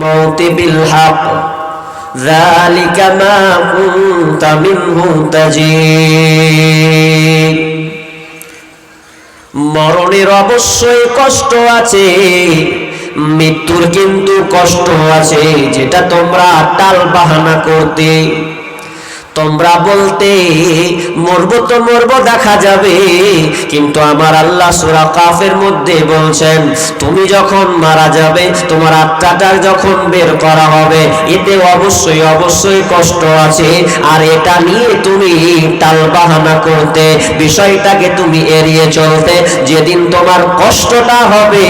মৌতি বিল হক যালিকা মা কুনতা মিনহু তাজিদ। মরণের অবশ্যই কষ্ট আছে, মৃত্যুর কিন্তু কষ্ট আছে, যেটা তোমরা টাল বাহানা করতে, তোমরা বলতে মরবো তো মরবো, দেখা যাবে, কিন্তু আমার আল্লাহ সূরা কাফের মধ্যে বলছেন তুমি যখন মারা যাবে, তোমার আত্মাটা যখন বের করা হবে, এতে অবশ্যই অবশ্যই কষ্ট আছে। আর এটা নিয়ে তুমি টালবাহানা করতে, বিষয়টাকে তুমি এড়িয়ে চলতে, যেদিন তোমার কষ্টটা হবে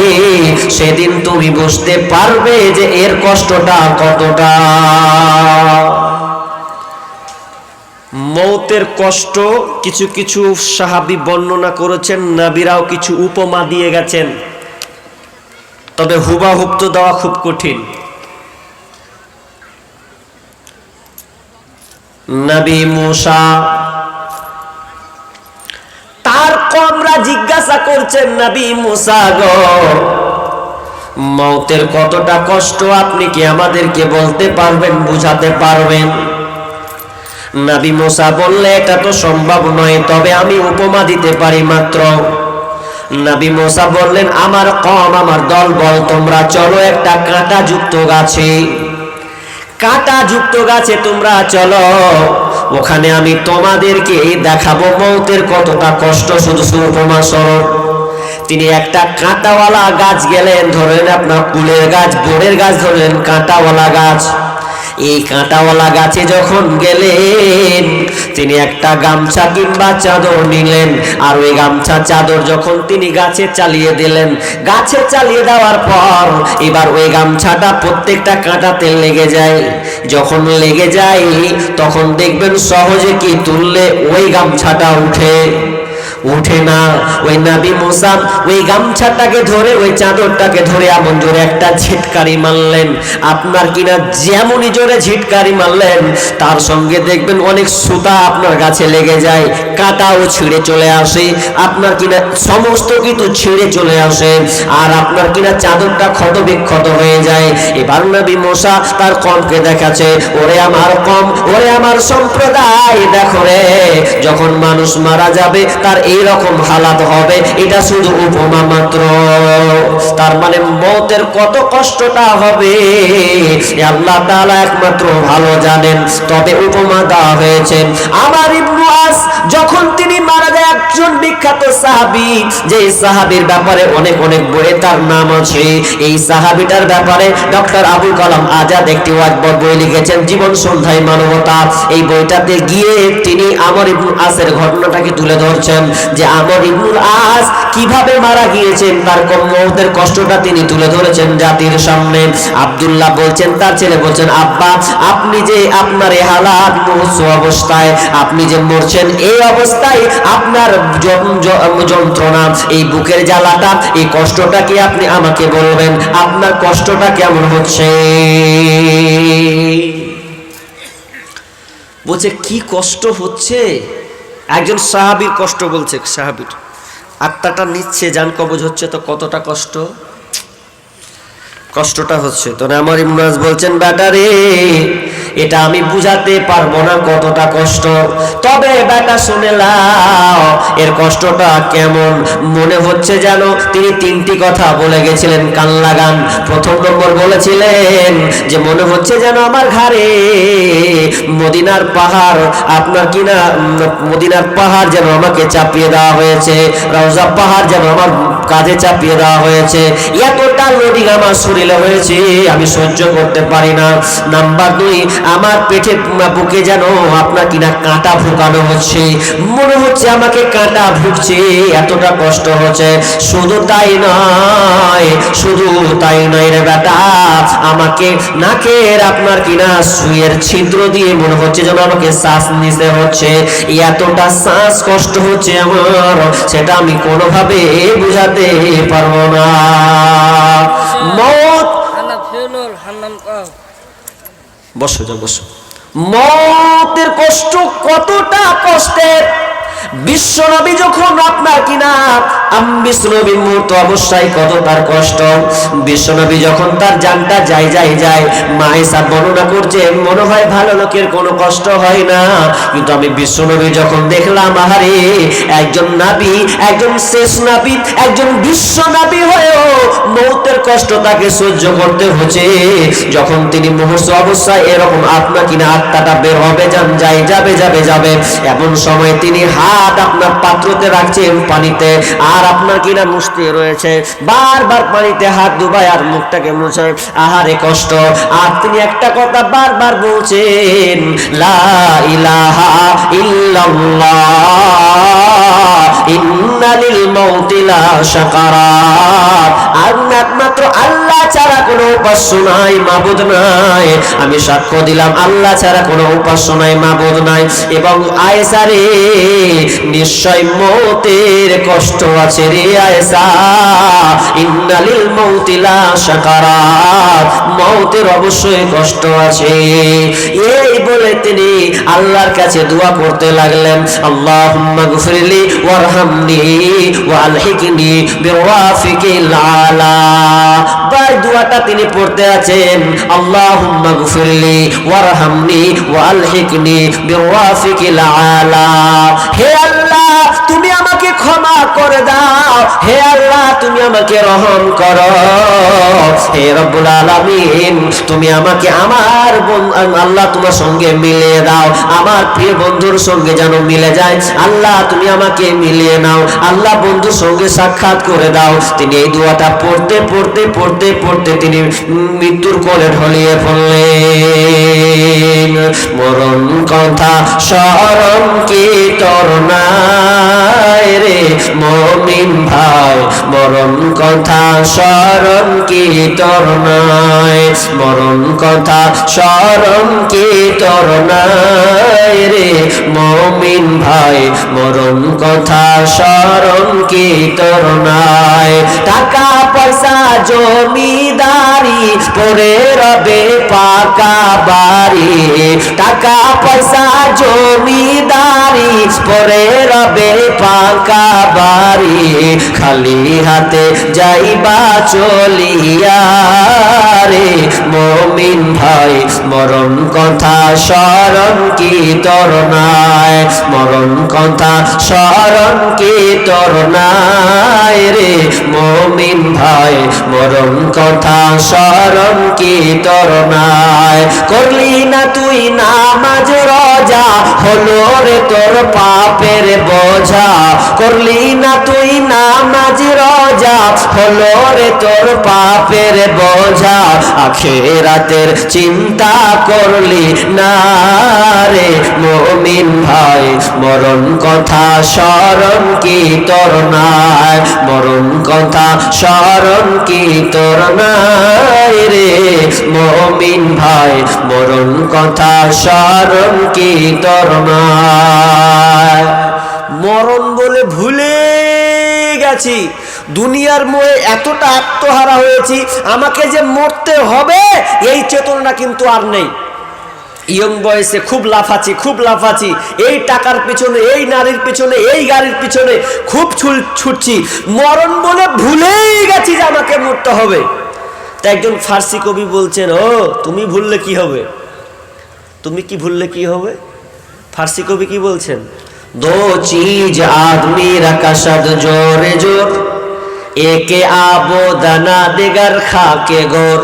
সেদিন তুমি বুঝতে পারবে যে এর কষ্টটা কতটা। মৌতের কষ্ট কিছু কিছু সাহাবী বর্ণনা করেছেন, নবীরাও কিছু উপমা দিয়ে গেছেন, তবে হুবাহুব তো দেওয়া খুব কঠিন। নবী মূসা, তার কওমরা জিজ্ঞাসা করছেন, নবী মূসা গো, মৌতের কতটা কষ্ট আপনি কি আমাদেরকে বলতে পারবেন, বুঝাতে পারবেন? নবী মূসা বললে এটা তো সম্ভব নয়, তবে আমি উপমা দিতে পারি মাত্র। নবী মূসা বললেন, আমার কওম, আমার দল বল, তোমরা চলো একটা কাঁটাযুক্ত গাছে, কাঁটাযুক্ত গাছে তোমরা চলো, ওখানে আমি তোমাদেরকে দেখাবো মৌতের কতটা কষ্ট, শুধু উপমা স্বরূপ। তিনি একটা কাঁটাওয়ালা গাছ গেলেন, ধরেন আপনার কুলের গাছ, বোরের গাছ ধরলেন, কাঁটাওয়ালা গাছ। এই কাঁটাওয়ালা গাছে যখন গেলেন, তিনি একটা গামছা কিংবা চাদর নিলেন, আর ওই গামছা চাদর যখন তিনি গাছে চালিয়ে দিলেন, গাছে চালিয়ে দেওয়ার পর এবার ওই গামছাটা প্রত্যেকটা কাঁটাতে লেগে যায়। যখন লেগে যায় তখন দেখবেন সহজে কি তুললে ওই গামছাটা উঠে না। ওই নবী মূসা ওই গামছাটাকে ধরে, ওই চাদরটাকে ধরে এমন জোরে একটা ঝিটকারি মারলেন, আপনার কিনা যেমনই জোরে ঝিটকারি মারলেন, তার সঙ্গে দেখবেন অনেক সুতা আপনার গাছে লেগে যায়, কাঁটাও ছিঁড়ে চলে আসে, আপনার কিনা সমস্ত কিছু ছিঁড়ে চলে আসে, আর আপনার কিনা চাদরটা ক্ষত বিক্ষত হয়ে যায়। এবার নবী মূসা তার কওমকে দেখাচ্ছে, ওরে আমার কওম, ওরে আমার সম্প্রদায়, দেখো রে, যখন মানুষ মারা যাবে তার এইরকম হালাত হবে, এটা শুধু উপমা মাত্র। তার মানে মওতের কত কষ্টটা হবে আল্লাহ তাআলা একমাত্র ভালো জানেন, তবে উপমা দেওয়া হয়েছে। আমার ইবনে আস যখন তিনি মারা যায়, একজন বিখ্যাত সাহাবী, যে সাহাবীর ব্যাপারে অনেক অনেক বইয়ে তার নাম আছে, এই সাহাবীটার ব্যাপারে ডক্টর আবুল কালাম আজাদ একটি বই লিখেছেন, জীবন সন্ধ্যায় মানবতা। এই বইটাতে গিয়ে তিনি আমর ইবনে আসের ঘটনাটাকে তুলে ধরছেন, যে আমর ইবনে আস কিভাবে মারা গিয়েছেন, তার মওতের কষ্টটা তিনি তুলে ধরেছেন জাতির সামনে। আব্দুল্লাহ বলছেন, তার ছেলে বলছেন, আব্বা, আপনি যে আপনার এই হালাত, অবস্থায় আপনি যে মরছেন, এই অবস্থায় আপনার যন্ত্রণা, এই বুকের জ্বালাটা, এই কষ্টটা কি আপনি আমাকে বলবেন, আপনার কষ্টটা কেমন হচ্ছে? বলছে কি কষ্ট হচ্ছে? একজন সাহাবীর কষ্ট বলছে, সাহাবীর আত্মাটা নিচ্ছে, জান কবজ হচ্ছে, তো কতটা কষ্টটা হচ্ছে। তো আমার ইবনে আস বলছেন, বেটা রে, এটা আমি বুঝাতে পারবো না কতটা কষ্ট, তবে বেটা শুনে লাও এর কষ্টটা কেমন। মনে হচ্ছে যেন তিনি তিনটি কথা বলে গেছিলেন, কান লাগান। প্রথম নম্বর বলেছিলেন যে মনে হচ্ছে যেন আমার ঘাড়ে মদিনার পাহাড়, আপনার কিনা মদিনার পাহাড় যেন আমাকে চাপিয়ে দেওয়া হয়েছে, রওজা পাহাড় যেন আমার কাঁধে চাপিয়ে দেওয়া হয়েছে, এতটা লোডিং আমার শরীরে হয়েছে, আমি সহ্য করতে পারি না। নাম্বার 2, আমার পেটে বুকে যেন আপনার কিনা কাঁটা ঢুকানো হচ্ছে, মনে হচ্ছে আমাকে কাঁটা ঢুকছে, এতটা কষ্ট হচ্ছে। শুধু তাই নয় রে বেটা, আমাকে নাকের আপনার কিনা সুইয়ের ছিদ্র দিয়ে মনে হচ্ছে যেন আমাকে শ্বাস নিতে হচ্ছে, এতটা শ্বাস কষ্ট হচ্ছে আমার, সেটা আমি কোনোভাবে বুঝাতে পারবো না। মওতের কষ্ট কতটা কষ্টের, বিশ্বনবী যখন আপনার কিনা বিশ্বনবীর মুহূর্তে অবশ্যই কত তার কষ্ট। বিশ্বনবী যখন তার জানটা যায় মা আয়েশা বর্ণনা করছে মনে হয় ভালো লোকের কোনো কষ্ট হয় না, কিন্তু আমি বিশ্বনবী যখন দেখলাম আহারে একজন নবী, একজন শেষ নবী, একজন বিশ্ব নবী হয়েও মৌতের কষ্ট তাকে সহ্য করতে হচ্ছে। যখন তিনি মুহূর্ত অবস্থায় এরকম আত্মা কিনা আত্মাটা বের হবে যাবে এমন সময় তিনি হাত আপনার পাত্রতে রাখছেন পানিতে, আর আপনার কিনা মুছতে রয়েছে, বারবার পানিতে হাত ডুবায় আর মুখটাকে মুছে, আহারে কষ্ট। আর তিনি একটা কথা বারবার বলছেন, লা ইলাহা ইল্লাল্লাহ ইন্না লিল মাউতি লা সাকারাত। একমাত্র আল্লাহ ছাড়া কোনো উপাস্য নাই, মাবুদ নাই। আমি সাক্ষ্য দিলাম আল্লাহ ছাড়া কোনো উপাস্য নাই, মাবুদ নাই। এবং আয়েশা রে, নিশ্চয় মৌতের কষ্ট আছে রে আয়েশা, ইন্না লিল মাউতি লা সাকারাত, মৌতের অবশ্যই কষ্ট আছে। এই বলে তিনি আল্লাহর কাছে দোয়া করতে লাগলেন, আল্লাহুম্মা গফিরলি ওয়ারহামনি ওয়ালহিকনি বিরাফিকিল আলা। ভাই দোয়াটা তিনি পড়তে আছেন, আল্লাহুম্মা গফিরলি ওয়ারহামনি ওয়ালহিকনি বিরাফিকিল আলা। হে আল্লাহ তুমি আমাকে ক্ষমা করে দাও, হে আল্লাহ তুমি আমাকে রহম করো, হে রব্বুল আলামিন তুমি আমাকে আমার আল্লাহ তোমার সঙ্গে মিলিয়ে দাও, আমার প্রিয় বন্ধুর সঙ্গে যেন মিলে যায়, আল্লাহ তুমি আমাকে মিলিয়ে নাও, আল্লাহ বন্ধুর সঙ্গে সাক্ষাৎ করে দাও। তিনি এই দোয়াটা পড়তে পড়তে পড়তে পড়তে তিনি মৃত্যুর কোলে ঢলিয়ে পড়লেন। মরণ কথা স্মরণ কি তোর নাই রে মুমিন ভাই, মরণ কথা স্মরণ কি তোর নাই, মরণ কথা স্মরণ কি তোর নাই রে মুমিন ভাই, মরণ কথা স্মরণ কি তোর নাই। টাকা পয়সা জমিদারি পরে রবে পাকা বাড়ি, টাকা পয়সা জমিদারি পরে রবে পাকা বাড়ি, খালি হাতে যাইবা চলিয়া রে মুমিন ভাই, মরণ কথা স্মরণ কি তোর নাই, মরণ কথা স্মরণ কি তোর নাই রে মুমিন ভাই, মরণ কথা স্মরণ কি তোর নাই। করলি না তুই নামাজ রোজা, হলো রে তোর পাপের বোঝা, করলি না তুই নামাজ রোজা, হলো রে তোর পাপের বোঝা, আখিরাতের চিন্তা করলি না রে মুমিন ভাই, মরণ কথা স্মরণ কি তোর নাই, মরণ কথা স্মরণ কি তোর নাই রে মুমিন ভাই, মরণ কথা স্মরণ কি তোর নাই। মরণ বলে ভুলে গেছি, দুনিয়ার মোহে এতটা আত্মহারা হয়েছি, আমাকে যে মরতে হবে এই চেতনা কিন্তু আর নেই। ইয়ং বয়সে খুব লাফাচ্ছি, এই টাকার পিছনে, এই নারীর পিছনে, এই গাড়ির পিছনে খুব ছুটছি, মরণ বলে ভুলেই গেছি যে আমাকে মরতে হবে। তা একজন ফার্সি কবি বলছেন, ও তুমি ভুললে কি হবে, তুমি কি ভুললে কি হবে। ফার্সি কবি কি বলছেন, दो चीज आदमी रकशद जोरे जोर, एक आबो दना दिगर खाके गोर,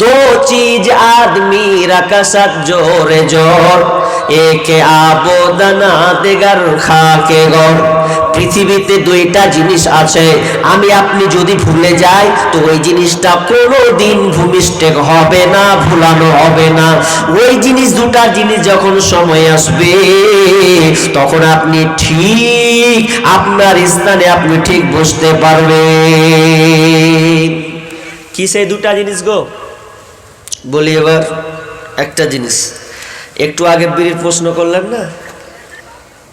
दो चीज आदमी रकशद जोरे जोर, एक आबो दना दिगर खाके गोर। পৃথিবীতে দুইটা জিনিস আছে, আমি আপনি যদি ভুলে যাই তো ওই জিনিসটা কোনোদিন ভূমিষ্ঠেক হবে না, ভুলানো হবে না। ওই জিনিস, দুটা জিনিস যখন সময় আসবে তখন আপনি ঠিক আপনার স্থানে আপনি ঠিক বুঝতে পারবেন। কি সেই দুটা জিনিস গো? বলি এবার একটা জিনিস, একটু আগে বিড়ির প্রশ্ন করলেন না,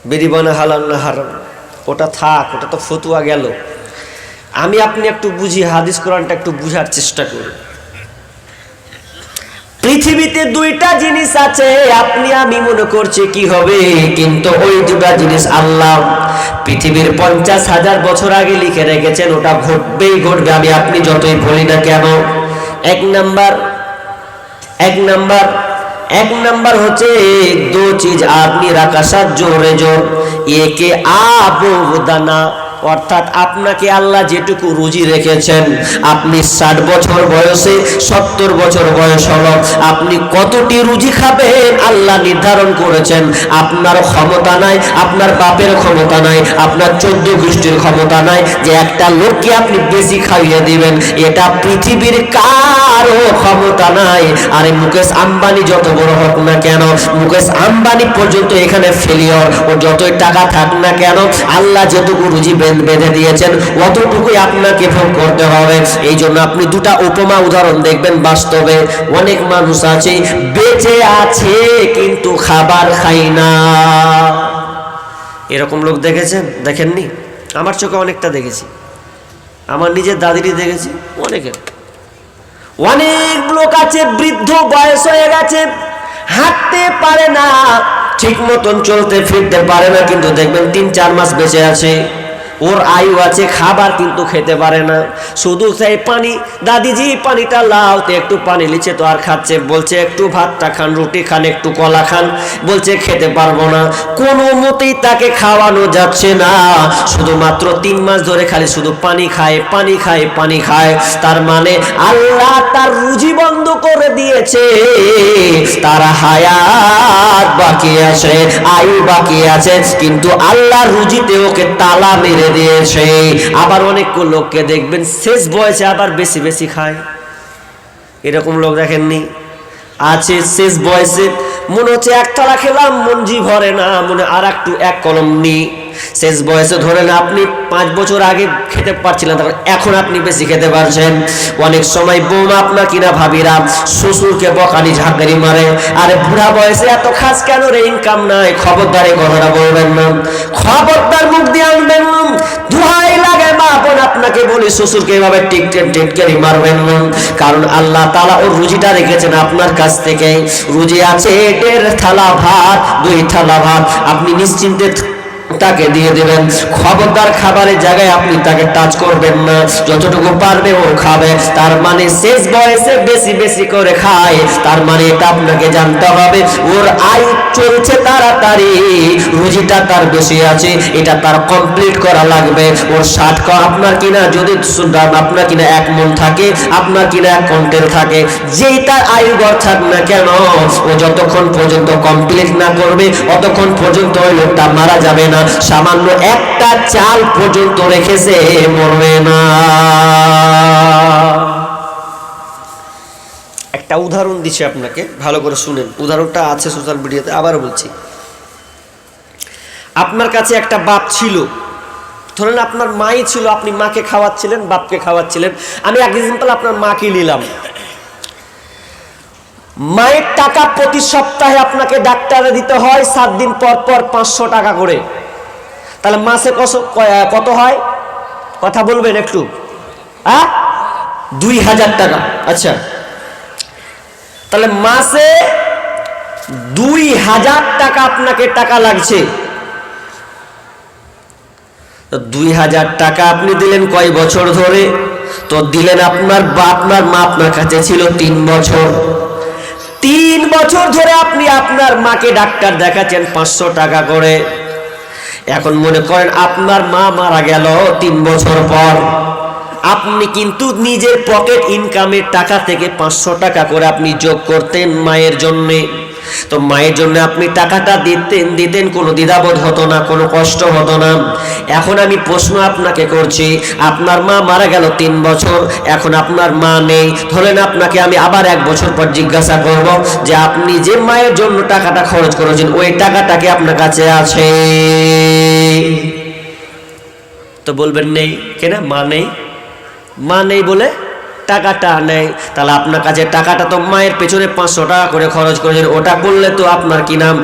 বিড়ি বানা হালাল না হারাম, ওটা থাক, ওটা তো ফতুয়া গেল। আমি আপনি একটু বুঝি, হাদিস কোরআনটা একটু বুঝার চেষ্টা করি। পৃথিবী পৃথিবীতে দুইটা জিনিস আছে, আপনি আমি মনে করছি কি হবে, কিন্তু ওই দুটা জিনিস আল্লাহ পৃথিবীর 50,000 বছর আগে লিখে রেখেছেন, ওটা ঘটবেই ঘটবে, আমি আপনি যতই বলি না কেন। এক নাম্বার হচ্ছে দো চিজ আপনি রাখা সাত জোরে জোর একে আবদানা, অর্থাৎ আপনাকে আল্লাহ যেটুকু রুজি রেখেছেন, আপনি 60 বছর বয়সে 70 বছর বয়স হলো, আপনি কতটি রুজি খাবেন আল্লাহ নির্ধারণ করেছেন। আপনার ক্ষমতা নাই, আপনার বাপের ক্ষমতা নাই, আপনার 14 গোষ্ঠীর ক্ষমতা নাই যে একটা লোককে আপনি বেশি খাইয়ে দিবেন, এটা পৃথিবীর কারো ক্ষমতা নাই। আরে মুকেশ আম্বানি যত বড় হোক না কেন, মুকেশ আম্বানি পর্যন্ত এখানে ফেলিওর, ও যতই টাকা থাক না কেন, আল্লাহ যেটুকু রুজি বেঁধে দিয়েছেন অতটুকুই আপনাকে ভোগ করতে হবে। এই জন্য আপনি দুটা উপমা উদাহরণ দেখবেন বাস্তবে। অনেক মানুষ আছে বেঁচে আছে কিন্তু খাবার খাই না, এরকম লোক দেখেছেন? দেখেননি? আমার চোখে অনেকটা দেখেছি, আমার নিজের দাদিরই দেখেছি। অনেক লোক আছে বৃদ্ধ বয়স হয়ে গেছে, হাঁটতে পারে না, ঠিক মতন চলতে ফিরতে পারে না, কিন্তু দেখবেন 3-4 মাস বেঁচে আছে, ওর আয়ু আছে, খাবার কিন্তু খেতে পারে না, শুধু সেই পানি, দাদিজি পানিটা লাও, তো একটু পানি লিচ্ছে তো আর খাচ্ছে, বলছে একটু ভাতটা খান, রুটি খান, একটু কলা খান, বলছে খেতে পারবো না, কোনো মতেই তাকে খাওয়ানো যাচ্ছে না, শুধুমাত্র 3 মাস ধরে খালি শুধু পানি খায়, পানি খায়, পানি খায়। তার মানে আল্লাহ তার রুজি বন্ধ করে দিয়েছে, তার হায়াত বাকি আছে, আয়ু বাকি আছে, কিন্তু আল্লাহ রুজিতে ওকে তালা মেরে দিয়েছে। আবার অনেক লোককে দেখবেন শেষ বয়সে আবার বেশি বেশি খায়, এরকম লোক দেখেননি? আছে শেষ বয়সে মনে হচ্ছে এক থালা খেলাম, মনজি ভরে না, মনে আর একটু এক কলম নি। শেষ বয়সে ধরেন আপনি 5 বছর আগে খেতে পারছিলেন, তখন এখন আপনি বেশি খেতে পারছেন। অনেক সময় বৌমা আপনার কিনা ভাবিরা শ্বশুরকে বকানি ঝাঁকারি মারে, আরে বুড়া বয়সে এত খাস কেন রে, ইনকাম নাই, খবরদার এই কথাটা বলবেন না, খবরদার মুখ দিয়ে আনবেন না, দোহাই লাগে মা বোন আপনাকে বলি, শ্বশুরকে এভাবে টিটকারি মারবেন না, কারণ আল্লাহ তাআলা ওর রুজিটা রেখেছেন আপনার কাছ থেকে। রুজি আছে 1.5 থালা ভাত, 2 থালা ভাত, আপনি নিশ্চিন্তে তাকে দিয়ে দেবেন। খবরদার খাবারের জায়গায় আপনি তাকে টাচ করবেন না, যতটুকু পারবে ও খাবে। তার মানে শেষ বয়সে বেশি বেশি করে খায়, তার মানে এটা আপনাকে জানতে হবে, ওর আয়ু চলছে তাড়াতাড়ি, রুজিটা তার বেশি আছে, এটা তার কমপ্লিট করা লাগবে। ওর 60 আপনার কিনা যদি আপনার কিনা 1 মণ থাকে, আপনার কিনা 1 কুইন্টাল থাকে, যেই তার আয়ু গড় থাক না কেন, ও যতক্ষণ পর্যন্ত কমপ্লিট না করবে অতক্ষণ পর্যন্ত ওই লোকটা মারা যাবে না, সামান্য একটা চাল পর্যন্ত রেখেছে মরবে না। একটা উদাহরণ দিচ্ছি আপনাকে, ভালো করে শুনেন, উদাহরণটা আছে সোশ্যাল মিডিয়াতে, আবার বলছি। আপনার কাছে একটা বাপ ছিল, ধরেন আপনার মাই ছিল, আপনি মাকে খাওয়াচ্ছিলেন, বাপকে খাওয়াচ্ছিলেন। আমি এক্সাম্পল আপনার মাকে নিলাম। মায়ের টাকা প্রতি সপ্তাহে আপনাকে ডাক্তারে দিতে হয়, 7 দিন পর পর 500 টাকা করে, তাহলে মাসে কত হয়? কথা বলবেন একটু? 2000 টাকা। আচ্ছা, তাহলে মাসে 2000 টাকা আপনাকে টাকা লাগছে। 2000 টাকা আপনি দিলেন কয় বছর ধরে? তো দিলেন আপনার মা আপনার কাছে ছিল 3 বছর। 3 বছর ধরে আপনি আপনার মাকে ডাক্তার দেখাচ্ছেন 500 টাকা করে। এখন মনে করেন আপনার মা মারা গেল 3 বছর পর, আপনি কিন্তু নিজের পকেট ইনকামের টাকা থেকে 500 টাকা করে আপনি যোগ করতেন মায়ের জন্যে। তো মায়ের জন্য আপনি টাকাটা দিতেন, কোনো দ্বিধাবোধ হতো না, কোনো কষ্ট হতো না। এখন আমি প্রশ্ন আপনাকে করছি, আপনার মা মারা গেল 3 বছর, এখন আপনার মা নেই, ধরেন আপনাকে আমি আবার 1 বছর পর জিজ্ঞাসা করব যে আপনি যে মায়ের জন্য টাকাটা খরচ করেছেন ওই টাকাটা কি আপনার কাছে আছে? তো বলবেন নেই। কেন? মা নেই বলে টাকাটা নেই। তাহলে আপনার কাছে টাকাটা তো মায়ের পেছনে 500 টাকা করে খরচ করেছেন, ওটা করলে তো আপনার কি নাম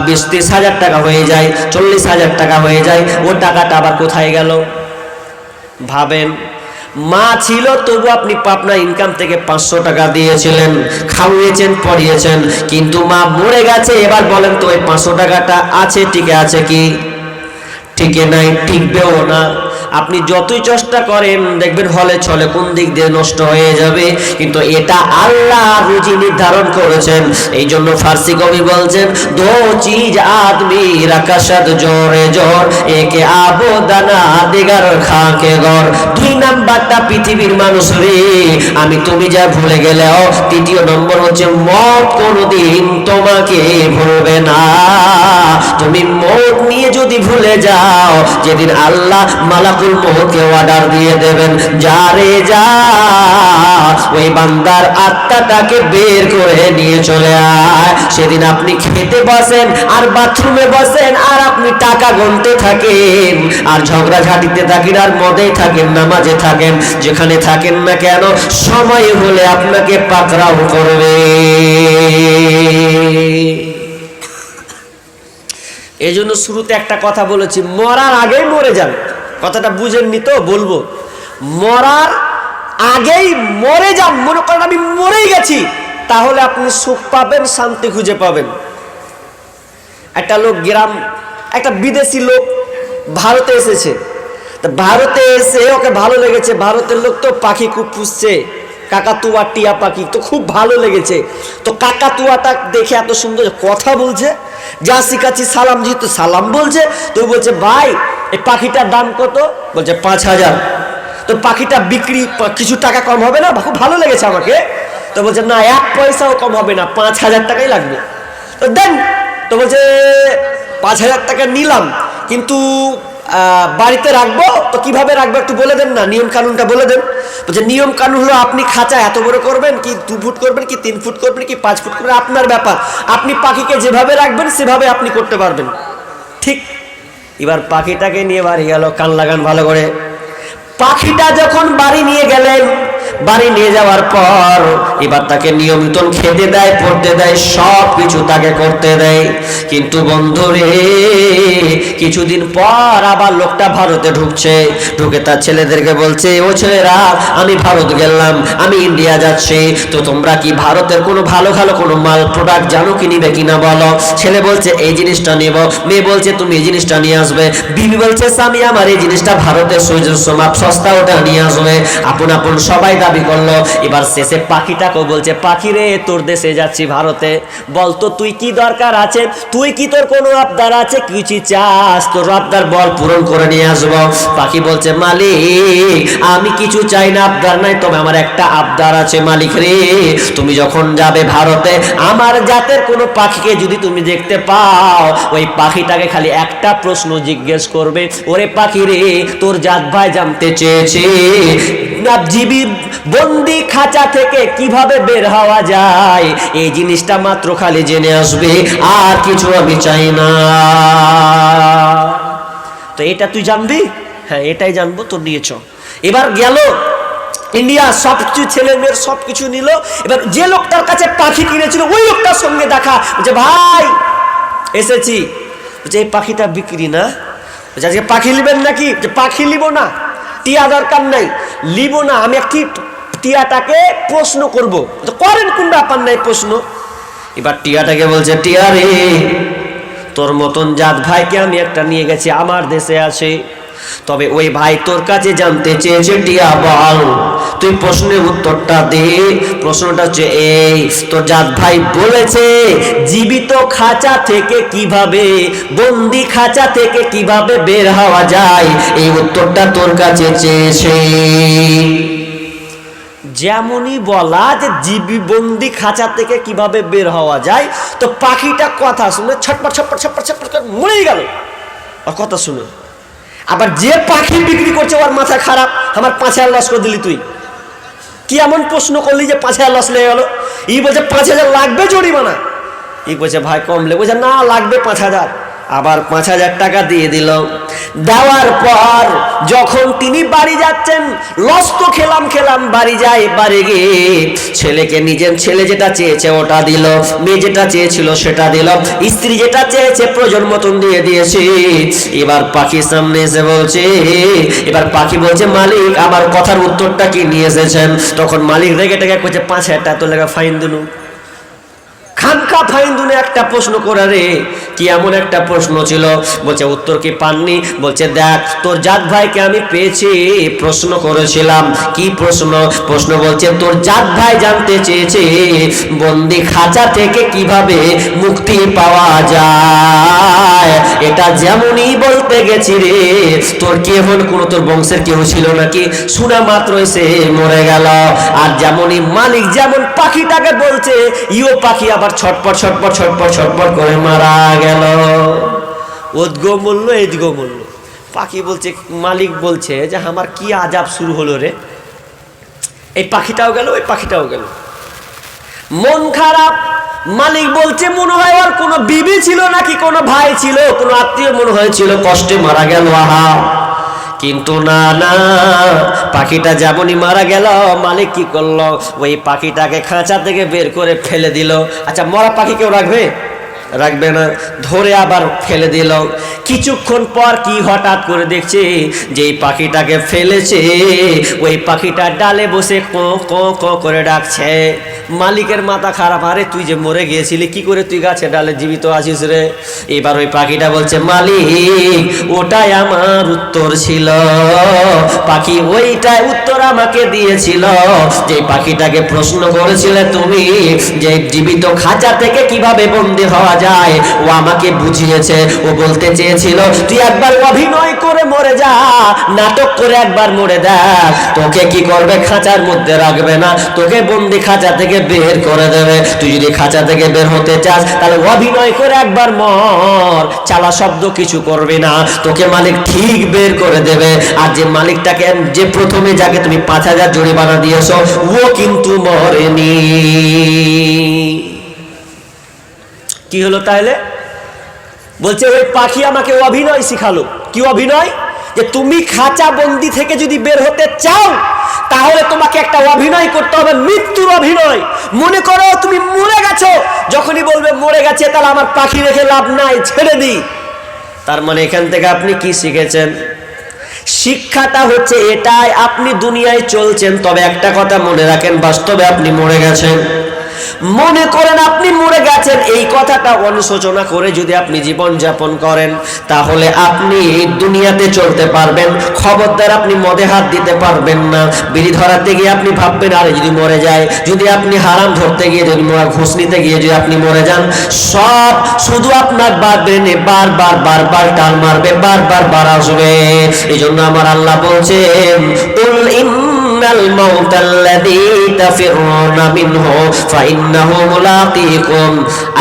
20-30 হাজার টাকা হয়ে যায়, 40,000 টাকা হয়ে যায়। ও টাকাটা আবার কোথায় গেল ভাবেন? মা ছিল তবু আপনি আপনার ইনকাম থেকে 500 টাকা দিয়েছিলেন, খাওয়িয়েছেন, পড়িয়েছেন, কিন্তু মা মরে গেছে। এবার বলেন তো ওই 500 টাকাটা আছে, টিকে আছে কি? টিকে নাই, টিকবেও না। আপনি যতই চেষ্টা করেন দেখবেন হলে ছলে কোন দিক দিয়ে নষ্ট হয়ে যাবে, কিন্তু এটা আল্লাহ রুজি নির্ধারণ করেছেন। এই জন্য ফার্সি কবি বলছেন, দো চিজ আদমি রাকাশাদ জোরে জোর, একে আবো দানা দিগার খাকে গর। 2 নাম্বারটা পৃথিবীর মানুষ রে, আমি তুমি যা ভুলে গেলেও 3য় নম্বর হচ্ছে মত কোনোদিন তোমাকে ভুলবে না। তুমি মত নিয়ে যদি ভুলে যাও, যেদিন আল্লাহ মালাকুল মউতকে অর্ডার দিয়ে দেবেন, যা রে যা, ওই বান্দার আত্মাটাকে বের করে নিয়ে চলে আয়। সেদিন আপনি খেতে বসেন আর বাথরুমে বসেন আর আপনি টাকা গুনতে থাকেন আর ঝগড়াঝাটিতে থাকেন আর মদেই থাকেন, নামাজে থাকেন, যেখানে থাকেন না কেন, সময় হলে আপনাকে পাকড়াও করবে। এই জন্য শুরুতে একটা কথা বলেছি, মরার আগেই মরে যান। কথাটা বুঝেননি তো? বলবো, মরার আগেই মরে যান। মনে করেন আমি মরেই গেছি, তাহলে আপনি সুখ পাবেন, শান্তি খুঁজে পাবেন। একটা লোক একটা বিদেশি লোক ভারতে এসেছে। ভারতে এসে ওকে ভালো লেগেছে, ভারতের লোক তো পাখি খুব পুষছে, কাকাতুয়া, টিয়া পাখি, তো খুব ভালো লেগেছে। তো কাকাতুয়াটা দেখে এত সুন্দর কথা বলছে, যা শিখাচ্ছি সালাম, যেহেতু সালাম বলছে, তো বলছে ভাই এই পাখিটার দাম কত? বলছে 5000। তো পাখিটা বিক্রি, কিছু টাকা কম হবে না? খুব ভালো লেগেছে আমাকে। তো বলছে না, 1 পয়সাও কম হবে না, 5000 টাকাই লাগবে। তো দেন। তো বলছে 5000 টাকা নিলাম, কিন্তু বাড়িতে রাখবো, তো কিভাবে রাখবো একটু বলে দেন না, নিয়ম কানুনটা বলে দেন। বলছে নিয়ম কানুন হলো আপনি খাঁচা এত বড় করবেন, কি 2 ফুট করবেন, কি 3 ফুট করবেন, কি 5 ফুট করবেন, আপনার ব্যাপার। আপনি পাখিকে যেভাবে রাখবেন সেভাবে আপনি করতে পারবেন। ঠিক। এবার পাখিটাকে নিয়ে বাড়ি গেল, কান লাগান ভালো করে। পাখিটা যখন বাড়ি নিয়ে গেলেন, বাড়ি নিয়ে যাওয়ার পর এবার তাকে নিয়মিত খেতে দেয়, পড়তে দেয়, সব কিছু তাকে করতে দেয়। কিন্তু বন্ধুরে, কিছুদিন পর আবার লোকটা ভারতে ঢুকছে। ঢুকে তার ছেলেদেরকে বলছে, ও ছেলেরা, আমি ভারত গেলাম, আমি ইন্ডিয়া যাচ্ছি, তো তোমরা কি ভারতের কোনো ভালো ভালো কোনো মাল প্রোডাক্ট জানো কি, নিবে কিনা বলো। ছেলে বলছে এই জিনিসটা নেব, মেয়ে বলছে তুমি এই জিনিসটা নিয়ে আসবে, বিবি বলছে স্বামী আমার এই জিনিসটা ভারতের সৌজন্যমাপ সস্তা, ওটা নিয়ে আসবে। আপন আপন সবাই দাবি করলো। এবার শেষে পাখিটাকেও বলছে, পাখি রে, তোর দেশে যাচ্ছি ভারতে, বলতো তুই কি দরকার আছে, তুই কি তোর কোনো আবদার আছে, কিছু চাস, তোর আবদার বল, পূরণ করে নিয়ে আসবো। পাখি বলছে মালিক আমি কিছু চাই না, আবদার নাই, তবে আমার একটা আবদার আছে মালিক রে, তুমি যখন যাবে ভারতে, আমার জাতের কোনো পাখিকে যদি তুমি দেখতে পাও, ওই পাখিটাকে খালি একটা প্রশ্ন জিজ্ঞেস করবে, ওরে পাখি রে, তোর জাত ভাই জানতে চেয়েছে জীবী বন্দি খাঁচা থেকে কিভাবে বের হওয়া যায়, এই জিনিসটা মাত্র খালি জেনে আসবে, আর কিছু আমি চাই না। তো এটা তুই জানবি? হ্যাঁ এটাই জানবো, তোর নিয়েছ। এবার গেল ইন্ডিয়া, সবকিছু ছেলে মেয়ের সবকিছু নিল। এবার যে লোকটার কাছে পাখি কিনেছিল ওই লোকটার সঙ্গে দেখা, বলছে ভাই এসেছি, বলছে এই পাখিটা বিক্রি না। বলছে আজকে পাখি নিবেন নাকি? যে পাখি নিব না, টিয়া দরকার নাই, নিব না, আমি একটি টিয়াটাকে প্রশ্ন করব। করেন, কোন ব্যাপার নাই প্রশ্ন। এবার টিয়াটাকে বলছে, টিয়া রে, তোর মতন জাত ভাইকে আমি একটা নিয়ে গেছি, আমার দেশে আছে, তবে ওই ভাই তোর কাছে জানতে চেয়েছে, টিয়া বল, তুই প্রশ্নের উত্তরটা দে। প্রশ্নটা হচ্ছে এই, তোর জাত ভাই বলেছে জীবিত খাঁচা থেকে কিভাবে, বন্দি খাঁচা থেকে কিভাবে বের হওয়া যায়, এই উত্তরটা তোর কাছে চেয়েছে। যেমনই বলা যে জীবী বন্দি খাঁচা থেকে কিভাবে বের হওয়া যায়, তো পাখিটা কথা শুনে ছটপট ছটপট ছটপট ছটপট করে মরেই গেল আর কথা শুনে। আবার যে পাখি বিক্রি করছে ওর মাথা খারাপ, আমার 5000 লস করে দিলি তুই, কি এমন প্রশ্ন করলি যে 5000 লস লেগে গেল। ই বলছে 5000 লাগবে জরিমানা। ই বলছে ভাই কমলে, বলছে না লাগবে 5000। আবার 5,000 টাকা দিয়ে দিল। দেওয়ার পর যখন তিনি বাড়ি যাচ্ছেন, লস্ত খেলাম বাড়ি যায়, বাড়ি গিয়ে ছেলেকে নিজের ছেলে যেটা চেয়েছে ওটা দিল, মেয়ে যেটা চেয়েছিল সেটা দিল, স্ত্রী যেটা চেয়েছে প্রয়োজন মতন দিয়ে দিয়েছে। এবার পাখি সামনে এসে বলছে, এবার পাখি বলছে মালিক আমার কথার উত্তরটা কি নিয়ে এসেছেন? তখন মালিক রেগে টেগে করছে 5,000 টাকা তো লেখা ফাইন দিনু, খানকা ফাইন দুনে একটা প্রশ্ন করে রে। কি এমন একটা প্রশ্ন ছিল? বলছে উত্তর কি পাননি? বলছে দেখ তোর জাত ভাইকে আমি পেয়েছি, প্রশ্ন করেছিলাম। কি প্রশ্ন? প্রশ্ন বলছে তোর জাত ভাই জানতে চেয়েছে বন্দি খাঁচা থেকে কিভাবে মুক্তি পাওয়া যায়। এটা যেমনই বলতে গেছি রে, তোর কি এমন কোনো তোর বংশের কেউ ছিল নাকি? শোনা মাত্র এসে মরে গেল। আর যেমনই মালিক যেমন পাখিটাকে বলছে, ইও পাখি আবার ছটপট ছটপট ছটপট ছটপট করে মারা গেল। ওদগো মূল্য এদিগো মূল্য। পাখি বলছে, মালিক বলছে যে আমার কি আজাব শুরু হলো রে, এই পাখিটাও গেল ওই পাখিটাও গেল। মন খারাপ। মালিক বলছে মনে হয় আর কোনো বিবি ছিল নাকি কোনো ভাই ছিল কোনো আত্মীয় মনে হয়েছিল, কষ্টে মারা গেল। আহা, কিন্তু না না, পাখিটা যেমনই মারা গেল মালিক কি করলো, ওই পাখিটাকে খাঁচা থেকে বের করে ফেলে দিল। আচ্ছা মরা পাখি কেউ রাখবে? রাখবে না। ধরে আবার ফেলে দিল। কিছুক্ষণ পর কি হঠাৎ করে দেখছে যে এই পাখিটাকে ফেলেছে ওই পাখিটা ডালে বসে ক ক ক করে ডাকছে। মালিকের মাথা খারাপ, আরে তুই যে মরে গিয়েছিলি কি করে তুই গাছে ডালে জীবিত আছিস রে? এবার ওই পাখিটা বলছে মালিক ওটাই আমার উত্তর ছিল। পাখি ওইটাই উত্তর আমাকে দিয়েছিল। যে পাখিটাকে প্রশ্ন করেছিলে তুমি যে জীবিত খাঁচা থেকে কিভাবে বন্দী হওয়া যায়, ও আমাকে বুঝিয়েছে। ও বলতে চেয়েছিল তুই একবার অভিনয় করে মরে যা, নাটক করে একবার মরে দেখ, তোকে কি করবে খাঁচার মধ্যে রাখবে না, তোকে বন্দি খাঁচা থেকে বের করে দেবে। তুই যদি খাঁচা থেকে বের হতে চাস তাহলে অভিনয় করে একবার মর, চালা শব্দ কিছু করবি না, তোকে মালিক ঠিক বের করে দেবে। আর যে মালিকটাকে যে প্রথমে যাকে তুমি 5,000 জরিমানা দিয়েছো ও কিন্তু মরেনি। কি হলো তাহলে? বলছে ওই পাখি আমাকে অভিনয় শিখালো। কি অভিনয়? যে তুমি খাঁচা বন্দি থেকে যদি বের হতে চাও তাহলে তোমাকে একটা অভিনয় করতে হবে, মৃত্যুর অভিনয়। মনে করো তুমি মরে গেছো, যখনই বলবে মরে গেছে তাহলে আমার পাখি রেখে লাভ নাই, ছেড়ে দিই। তার মানে এখান থেকে আপনি কি শিখেছেন? শিক্ষাটা হচ্ছে এটাই, আপনি দুনিয়ায় চলছেন তবে একটা কথা মনে রাখেন, বাস্তবে আপনি মরে গেছেন। মনে করেন আপনি মরে গেছেন, এই কথাটা অনুশোচনা করে যদি আপনি জীবন যাপন করেন তাহলে আপনি দুনিয়াতে চলতে পারবেন। খবরদার আপনি মদে হাত দিতে পারবেন না। বিড়ি ধরাতে গিয়ে আপনি ভাববেন আরে যদি মরে যায়, যদি আপনি হারাম ধরতে গিয়ে যদি ঘুষ নিতে গিয়ে যদি আপনি মরে যান, সব শুধু আপনার ব্রেনে বারবার বারবার টান মারবে, বারবার বার আসবে। এই জন্য আমার আল্লাহ বলছেন الموت الذي تفرون منه فإنه ملاقيكم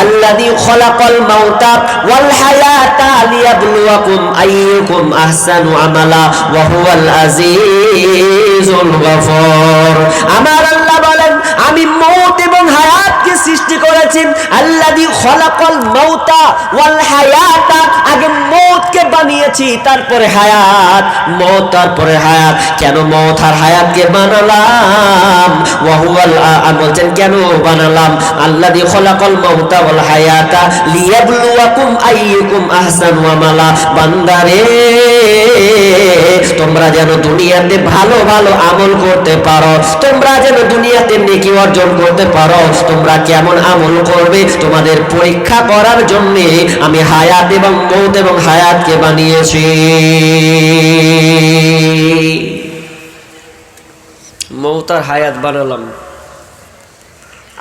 الذي خلق الموت والحياة ليبلوكم أيكم أحسن عملا وهو العزيز الغفور। আমার আল্লাহ বলেন আমি মওত এবং হায়াতকে সৃষ্টি করেছি। আল্লাযী খলাকাল মাউতা ওয়াল হায়াতা, আগে মওতকে বানিয়েছি তারপরে হায়াত, মওত তারপরে হায়াত। কেন মওত আর হায়াতকে বানালাম? ওয়া হুয়াল বলছেন কেন বানালাম? আল্লাযী খলাকাল মাউতা ওয়াল হায়াতা লিয়াবলুয়াকুম আইয়ুকুম আহসানু আমালা। বান্দারে তোমরা যেন দুনিয়াতে ভালো ভালো আমল করতে পারো, তোমরা যেন দুনিয়াতে নেকি অর্জন করতে পারো। তোমরা কেমন আমল করবে তোমাদের পরীক্ষা করার জন্য আমি হায়াত এবং মওত এবং হায়াতকে বানিয়েছি। মওত আর হায়াত বানালাম।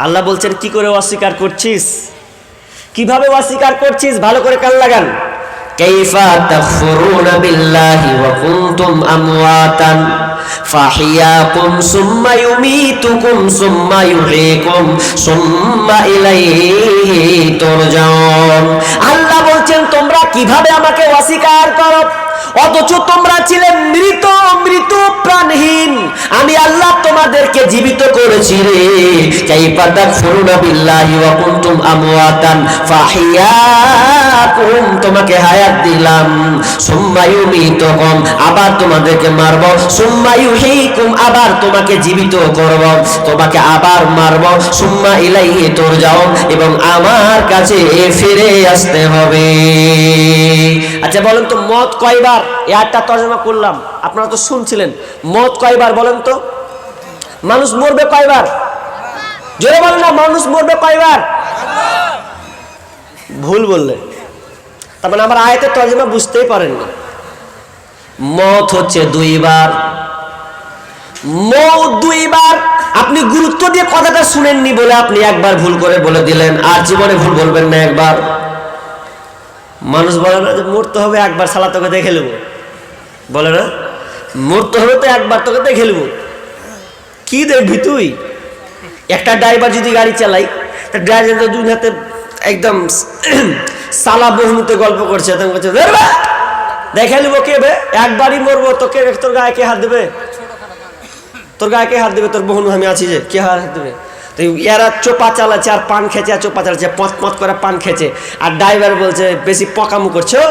আল্লাহ বলছেন কি করে অস্বীকার করছিস, কিভাবে অস্বীকার করছিস? ভালো করে কান লাগান। কাইফা তাকফুরুনা বিল্লাহি ওয়া কুনতুম আমওয়াতান ফাহিয়াকুম সুম্মা ইউমীতুকুম সুম্মা ইউহয়িকুম সুম্মা ইলাইহি তুরজাউন। আল্লাহ বলছেন তোমরা কিভাবে আমাকে অস্বীকার করো, অথচ তোমরা ছিলে মৃত, মৃত প্রাণহীন। আমি আল্লাহ তোমাদেরকে জীবিত করেছি রে। কাইফা তাকফুরুনা বিল্লাহি ওয়া কুনতুম আমওয়াতান ফাহিয়া আহইয়াকুম, তোমাকে হায়াত দিলাম, সুম্মা ইউমীতুকুম, আবার তোমাদেরকে মারব, সুম্মা ইউহয়ীকুম, আবার তোমাকে জীবিত করব, তোমাকে আবার মারব, সুম্মা ইলাইহি তুরজাউন, এবং আমার কাছে ফিরে আসতে হবে। আচ্ছা বলেন তো মত কয়বার? এই আয়াতটা তরজমা করলাম, আপনারা তো শুনছিলেন। মত কয়বার বলেন তো? মানুষ মরবে কয়বার? জোরে বলেন না, মানুষ মরবে কয়বার? ভুল বললে তার মানে আমার আয়াতের তরজমা বুঝতেই পারেননি। মত হচ্ছে দুইবার, মৌত দুইবার। আপনি গুরুত্ব দিয়ে কথাটা শুনেননি বলে আপনি একবার ভুল করে বলে দিলেন, আর জীবনে ভুল বলবেন না একবার। মানুষ বলে না যে মরতে হবে একবার, শালা তোকে দেখে নেবো, বলে না মরতে হবে তো একবার, তোকে দেখে নেবো। কি দেখবি তুই? একটা ড্রাইভার যদি গাড়ি চালাই, তা ড্রাইভার দুই হাতে একদম সালা বহুমুতে গল্প করছে, দেখে নেবো কে বে, একবারই মরবো, তোকে তোর গায়ে কে হাত দেবে? তোর গায়ে কে হাত দেবে? তোর বহুন আমি আছি যে, কে হাত দেবে? তো এরা চোপা চালাচ্ছে আর পান খেছে, আর চোপা চালাচ্ছে, পথ পথ করে পান খেছে, আর ড্রাইভার বলছে বেশি পকামু করছো,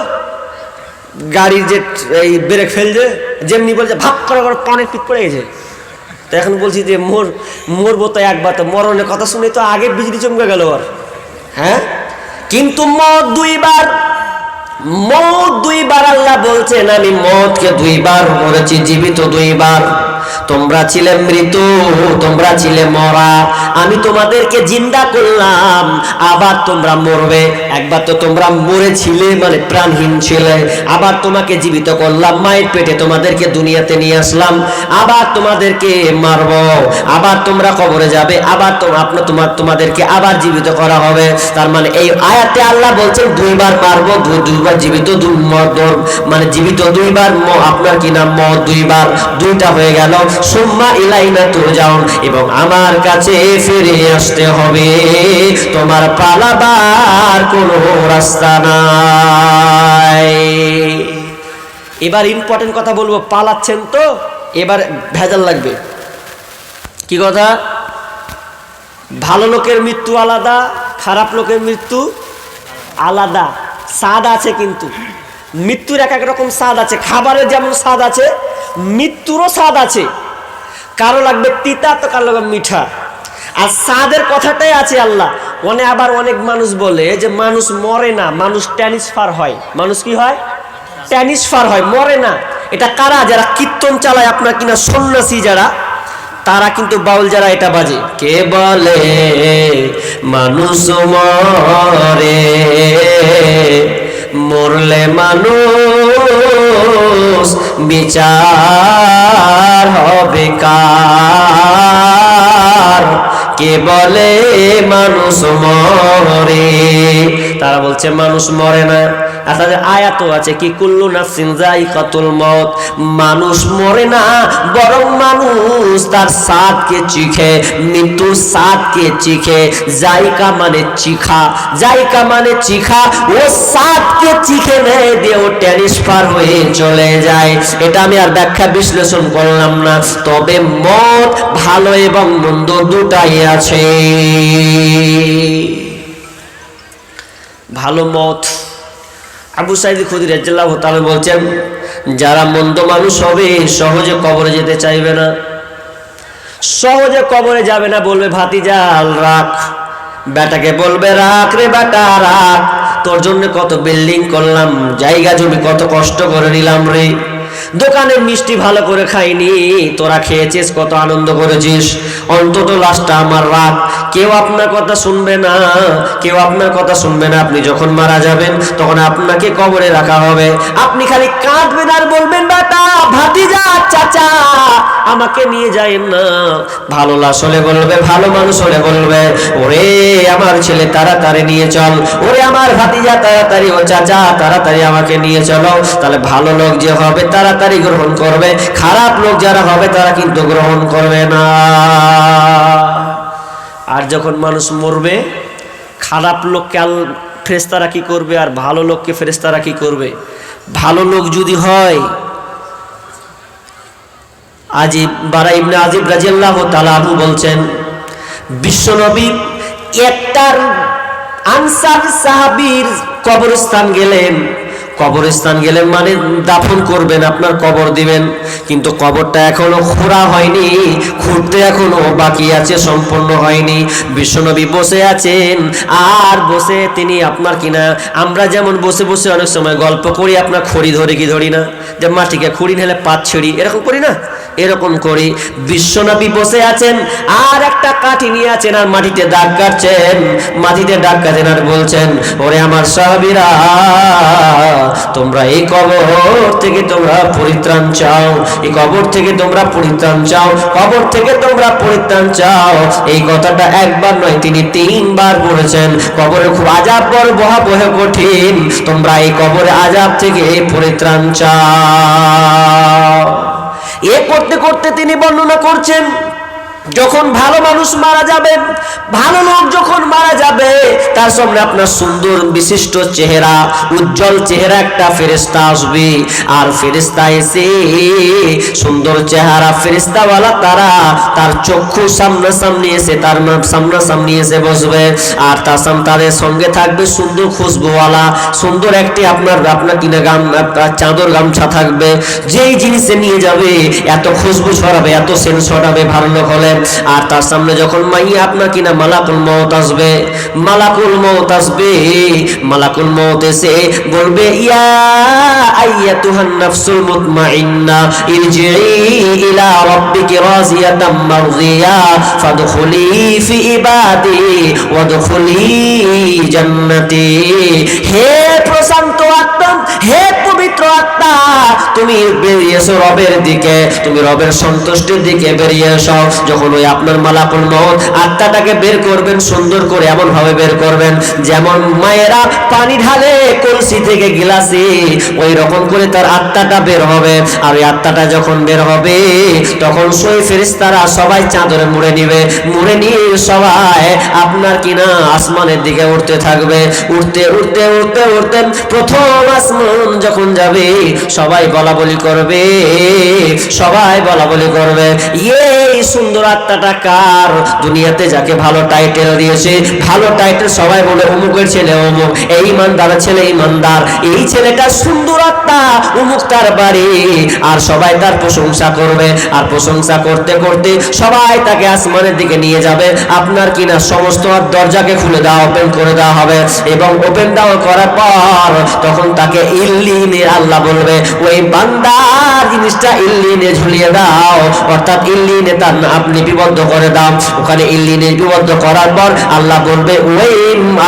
গাড়ির যে এই ব্রেক ফেলছে, যেমনি বলছে ভাগ করে করে পানের পিঠ পড়ে গেছে। তো এখন বলছি যে মরবো তো একবার, তো মরণের কথা শুনে তো আগে বিজলি চমকে গেল ওর। হ্যাঁ, কিন্তু মত দুইবার, মত দুইবার। আল্লাহ বলছেন আমি মতকে দুইবার করেছি, জীবিত দুইবার। তোমরা ছিলে মৃত, তোমরা ছিলে মরা, আমি তোমাদেরকে জিন্দা করলাম, আবার তোমরা মরবে। একবার তো তোমরা মরেছিলে, মানে প্রাণহীন ছিলে, আবার তোমাকে জীবিত করলাম, মায়ের পেটে তোমাদেরকে দুনিয়াতে নিয়ে আসলাম, আবার তোমাদেরকে মারব, আবার তোমরা কবরে যাবে, আবার তোমাদেরকে আবার জীবিত করা হবে। তার মানে এই আয়াতে আল্লাহ বলছেন দুইবার মারবো, দুইবার জীবিত, মানে জীবিত দুইবার, আপনার কি নাম মত দুইবার, দুইটা হয়ে গেল। সুম্মা ইলাইনা তুরজাউন, এবং আমার কাছে ফিরে আসতে হবে, তোমার পালাবার কোনো রাস্তা নাই। এবার ইম্পর্টেন্ট কথা বলবো, পালাচ্ছেন তো এবার ভেজাল লাগবে। কি কথা? ভালো লোকের মৃত্যু আলাদা, খারাপ লোকের মৃত্যু আলাদা। স্বাদ আছে, কিন্তু মৃত্যুর এক এক রকম স্বাদ আছে। খাবারের যেমন স্বাদ আছে, মৃত্যুরও স্বাদ আছে। কারো লাগবে তিতা, তো কারো লাগবে মিঠা। আর স্বাদের কথাটাই আছে আল্লাহ। আবার অনেক মানুষ বলে যে মানুষ মরে না, মানুষ ট্রান্সফার হয়। মানুষ কি হয়? ট্রান্সফার হয়, মরে না। এটা কারা? যারা কীর্তন চালায় আপনার কিনা সন্ন্যাসী যারা, তারা কিন্তু বাউল যারা এটা বাজে। কে বলে মানুষ মরে, মরলে মানুষ বিচার হবে কার? কে বলে মানুষ মরে? তারা বলছে মানুষ মরে না। আর তাদের আয়াতও আছে কি, কুল্লু নাফসিন যায়িকাতুল মউত, মানুষ মরে না, বরং মানুষ তার স্বাদকে চিখে, মৃত্যুর স্বাদকে চিখে। যায়িকা মানে চিখা, যায়িকা মানে চিখা, ও স্বাদকে চিখে নেয় দিয়ে ও ট্রান্সফার হয়ে চলে যায়। এটা আমি আর ব্যাখ্যা বিশ্লেষণ করলাম না। তবে মত ভালো এবং মন্দ দুটাই আছে। ভালো মত, আবু সাঈদ খুদরী রাদিয়াল্লাহু তাআলা বলছেন, যারা মন্দ মানুষ হবে সহজে কবরে যেতে চাইবে না, সহজে কবরে যাবে না। বলবে ভাতিজাল রাখ, বেটাকে বলবে রাখ রে বেটা রাখ, তোর জন্য কত বিল্ডিং করলাম, জায়গা জমি কত কষ্ট করে নিলাম রে, দোকানের মিষ্টি ভালো করে খাইনি, তোরা খেয়েছিস, কত আনন্দ করেছিস, অন্তত লাশটা আমার রাখ। কেউ আপনার কথা শুনবে না, কেউ আপনার কথা শুনবে না। আপনি যখন মারা যাবেন তখন আপনাকে কবরে রাখা হবে, আপনি খালি কাঁদবেন আর বলবেন বেটা ভাতিজা চাচা আমাকে নিয়ে যায়েন না। ভালো লাশ হলে বলবে, ভালো মানুষ হলে বলবে ওরে আমার ছেলে তাড়াতাড়ি নিয়ে চল, ওরে আমার ভাতিজা তাড়াতাড়ি, ও চাচা তাড়াতাড়ি আমাকে নিয়ে চলো। তাহলে ভালো লোক যে হবে তাড়াতাড়ি গ্রহণ করবে, খারাপ লোক যারা হবে তারা কিন্তু গ্রহণ করবে না। আর যখন মানুষ মরবে, খারাপ লোককে ফেরেশতারা কি করবে আর ভালো লোককে ফেরেশতারা কি করবে? ভালো লোক যদি হয়, আজিব বারা ইবনে আজিব রাদিয়াল্লাহু তাআলা আনহু বলছেন, বিশ্বনবী একটার আনসার সাহাবীর কবরস্থান গেলেন, কবরস্থান গেলেন মানে দাফন করবেন, আপনার কবর দিবেন, কিন্তু কবরটা এখনো খোঁড়া হয়নি, খুঁড়তে এখনো বাকি আছে, সম্পূর্ণ হয়নি। বিশ্বনবী বসে আছেন, আর বসে তিনি আপনার কিনা আমরা যেমন বসে বসে অনেক সময় গল্প করি, আপনার খড়ি ধরে কি ধরি না, যে মাটিকে খড়ি নিলে পাত ছেড়ি, এরকম করি না, এরকম করি। বিশ্বনবী বসে আছেন আর একটা কাঠি নিয়ে আছেন আর মাটিতে দাগ কাটছেন, মাটিতে দাগ কাটছেন আর বলছেন, ওরে আমার সাহাবীরা, তোমরা এই কবর থেকে তোমরা পরিত্রাণ চাও, এই কবর থেকে তোমরা পরিত্রাণ চাও, কবর থেকে তোমরা পরিত্রাণ চাও। এই কথাটা একবার নয়, তিনি 3 বার বলেছেন। কবরে খুব আযাব বড় ভয়াবহ কঠিন, তোমরা এই কবরে আযাব থেকে পরিত্রাণ চাও। এ করতে করতে তিনি বর্ণনা করছেন, যখন ভালো মানুষ মারা যাবে, ভালো লোক যখন মারা যাবে, তার সামনে আপনার সুন্দর বিশিষ্ট চেহারা, উজ্জ্বল চেহারা একটা ফেরেশতা আসবে, আর ফেরেশতা এসে সুন্দর চেহারা ফেরেশতাওয়ালা তারা তার চক্ষু সামনাসামনি এসে তার সামনাসামনি এসে বসবে, আর তাদের সঙ্গে থাকবে সুন্দর খুশবুওয়ালা সুন্দর একটি আপনার কিনা চাদর গামছা থাকবে, যেই জিনিসে নিয়ে যাবে এত খুশবু ছড়াবে, এত সেন্ট ছড়াবে ভালো লোক হলে। আর তার সামনে যখন মাইয়া আপনার কিনা মালাকুল মউত আসবে, মালাকুল মউত আসবে, মালাকুল মউত এসে বলবে, ইয়া আইয়াতুহান নাফসুল মুতমাইন্না ইরজিই ইলা রাব্বিকি রাজিয়াতাম মারদিয়া ফাদখুলি ফি ইবাদি ওয়াদখুলি জান্নাতি। হে প্রশান্ত আত্মা, হে পবিত্র আত্মা, তুমি বেরিয়ে এসো রবের দিকে, তুমি রবের সন্তুষ্টির দিকে বেরিয়ে এসো। যখন ওই আপনার মালাকুল মউত আত্মাটাকে বের করবেন, সুন্দর করে এমন ভাবে বের করবেন যেমন মায়েরা পানি ঢালে কলসি থেকে গিলাসে, ওই রকম করে তার আত্মাটা বের হবে। আর ওই আত্মাটা যখন বের হবে, তখন সেই ফেরেশতারা সবাই চাদরে মুড়ে নিবে, মুড়ে নিয়ে সবাই আপনার কিনা আসমানের দিকে উঠতে থাকবে। উঠতে উঠতে উঠতে উঠতে প্রথম আসমান যখন যাবে, সবাই বলা বলি করবে, সবাই বলা বলি করবে, এই সুন্দর আত্মাটা কার? দুনিয়াতে যাকে ভালো টাইটেল দিয়েছে, ভালো টাইটেল সবাই বলে অমুকের ছেলে অমুক, এই ইমানদার ছেলে ইমানদার, এই ছেলেটা সুন্দর আত্মা, অমুক তার বাড়ি, আর সবাই তার প্রশংসা করবে। আর প্রশংসা করতে করতে সবাই তাকে আসমানের দিকে নিয়ে যাবে। আপনার কিনা সমস্ত দরজাকে খুলে দেওয়া, ওপেন করে দেওয়া হবে, এবং ওপেন দেওয়া করার পর তখন তাকে ইল্লিনে, আল্লাহ বলবে, ওই বান্দার জিনিসটা ইল্লিনে ঝুলিয়ে দাও, অর্থাৎ ইল্লিনে তার আপনি লিপিবদ্ধ করে দাও। ওখানে ইল্লিনে লিপিবদ্ধ করার পর আল্লাহ বলবে, ওই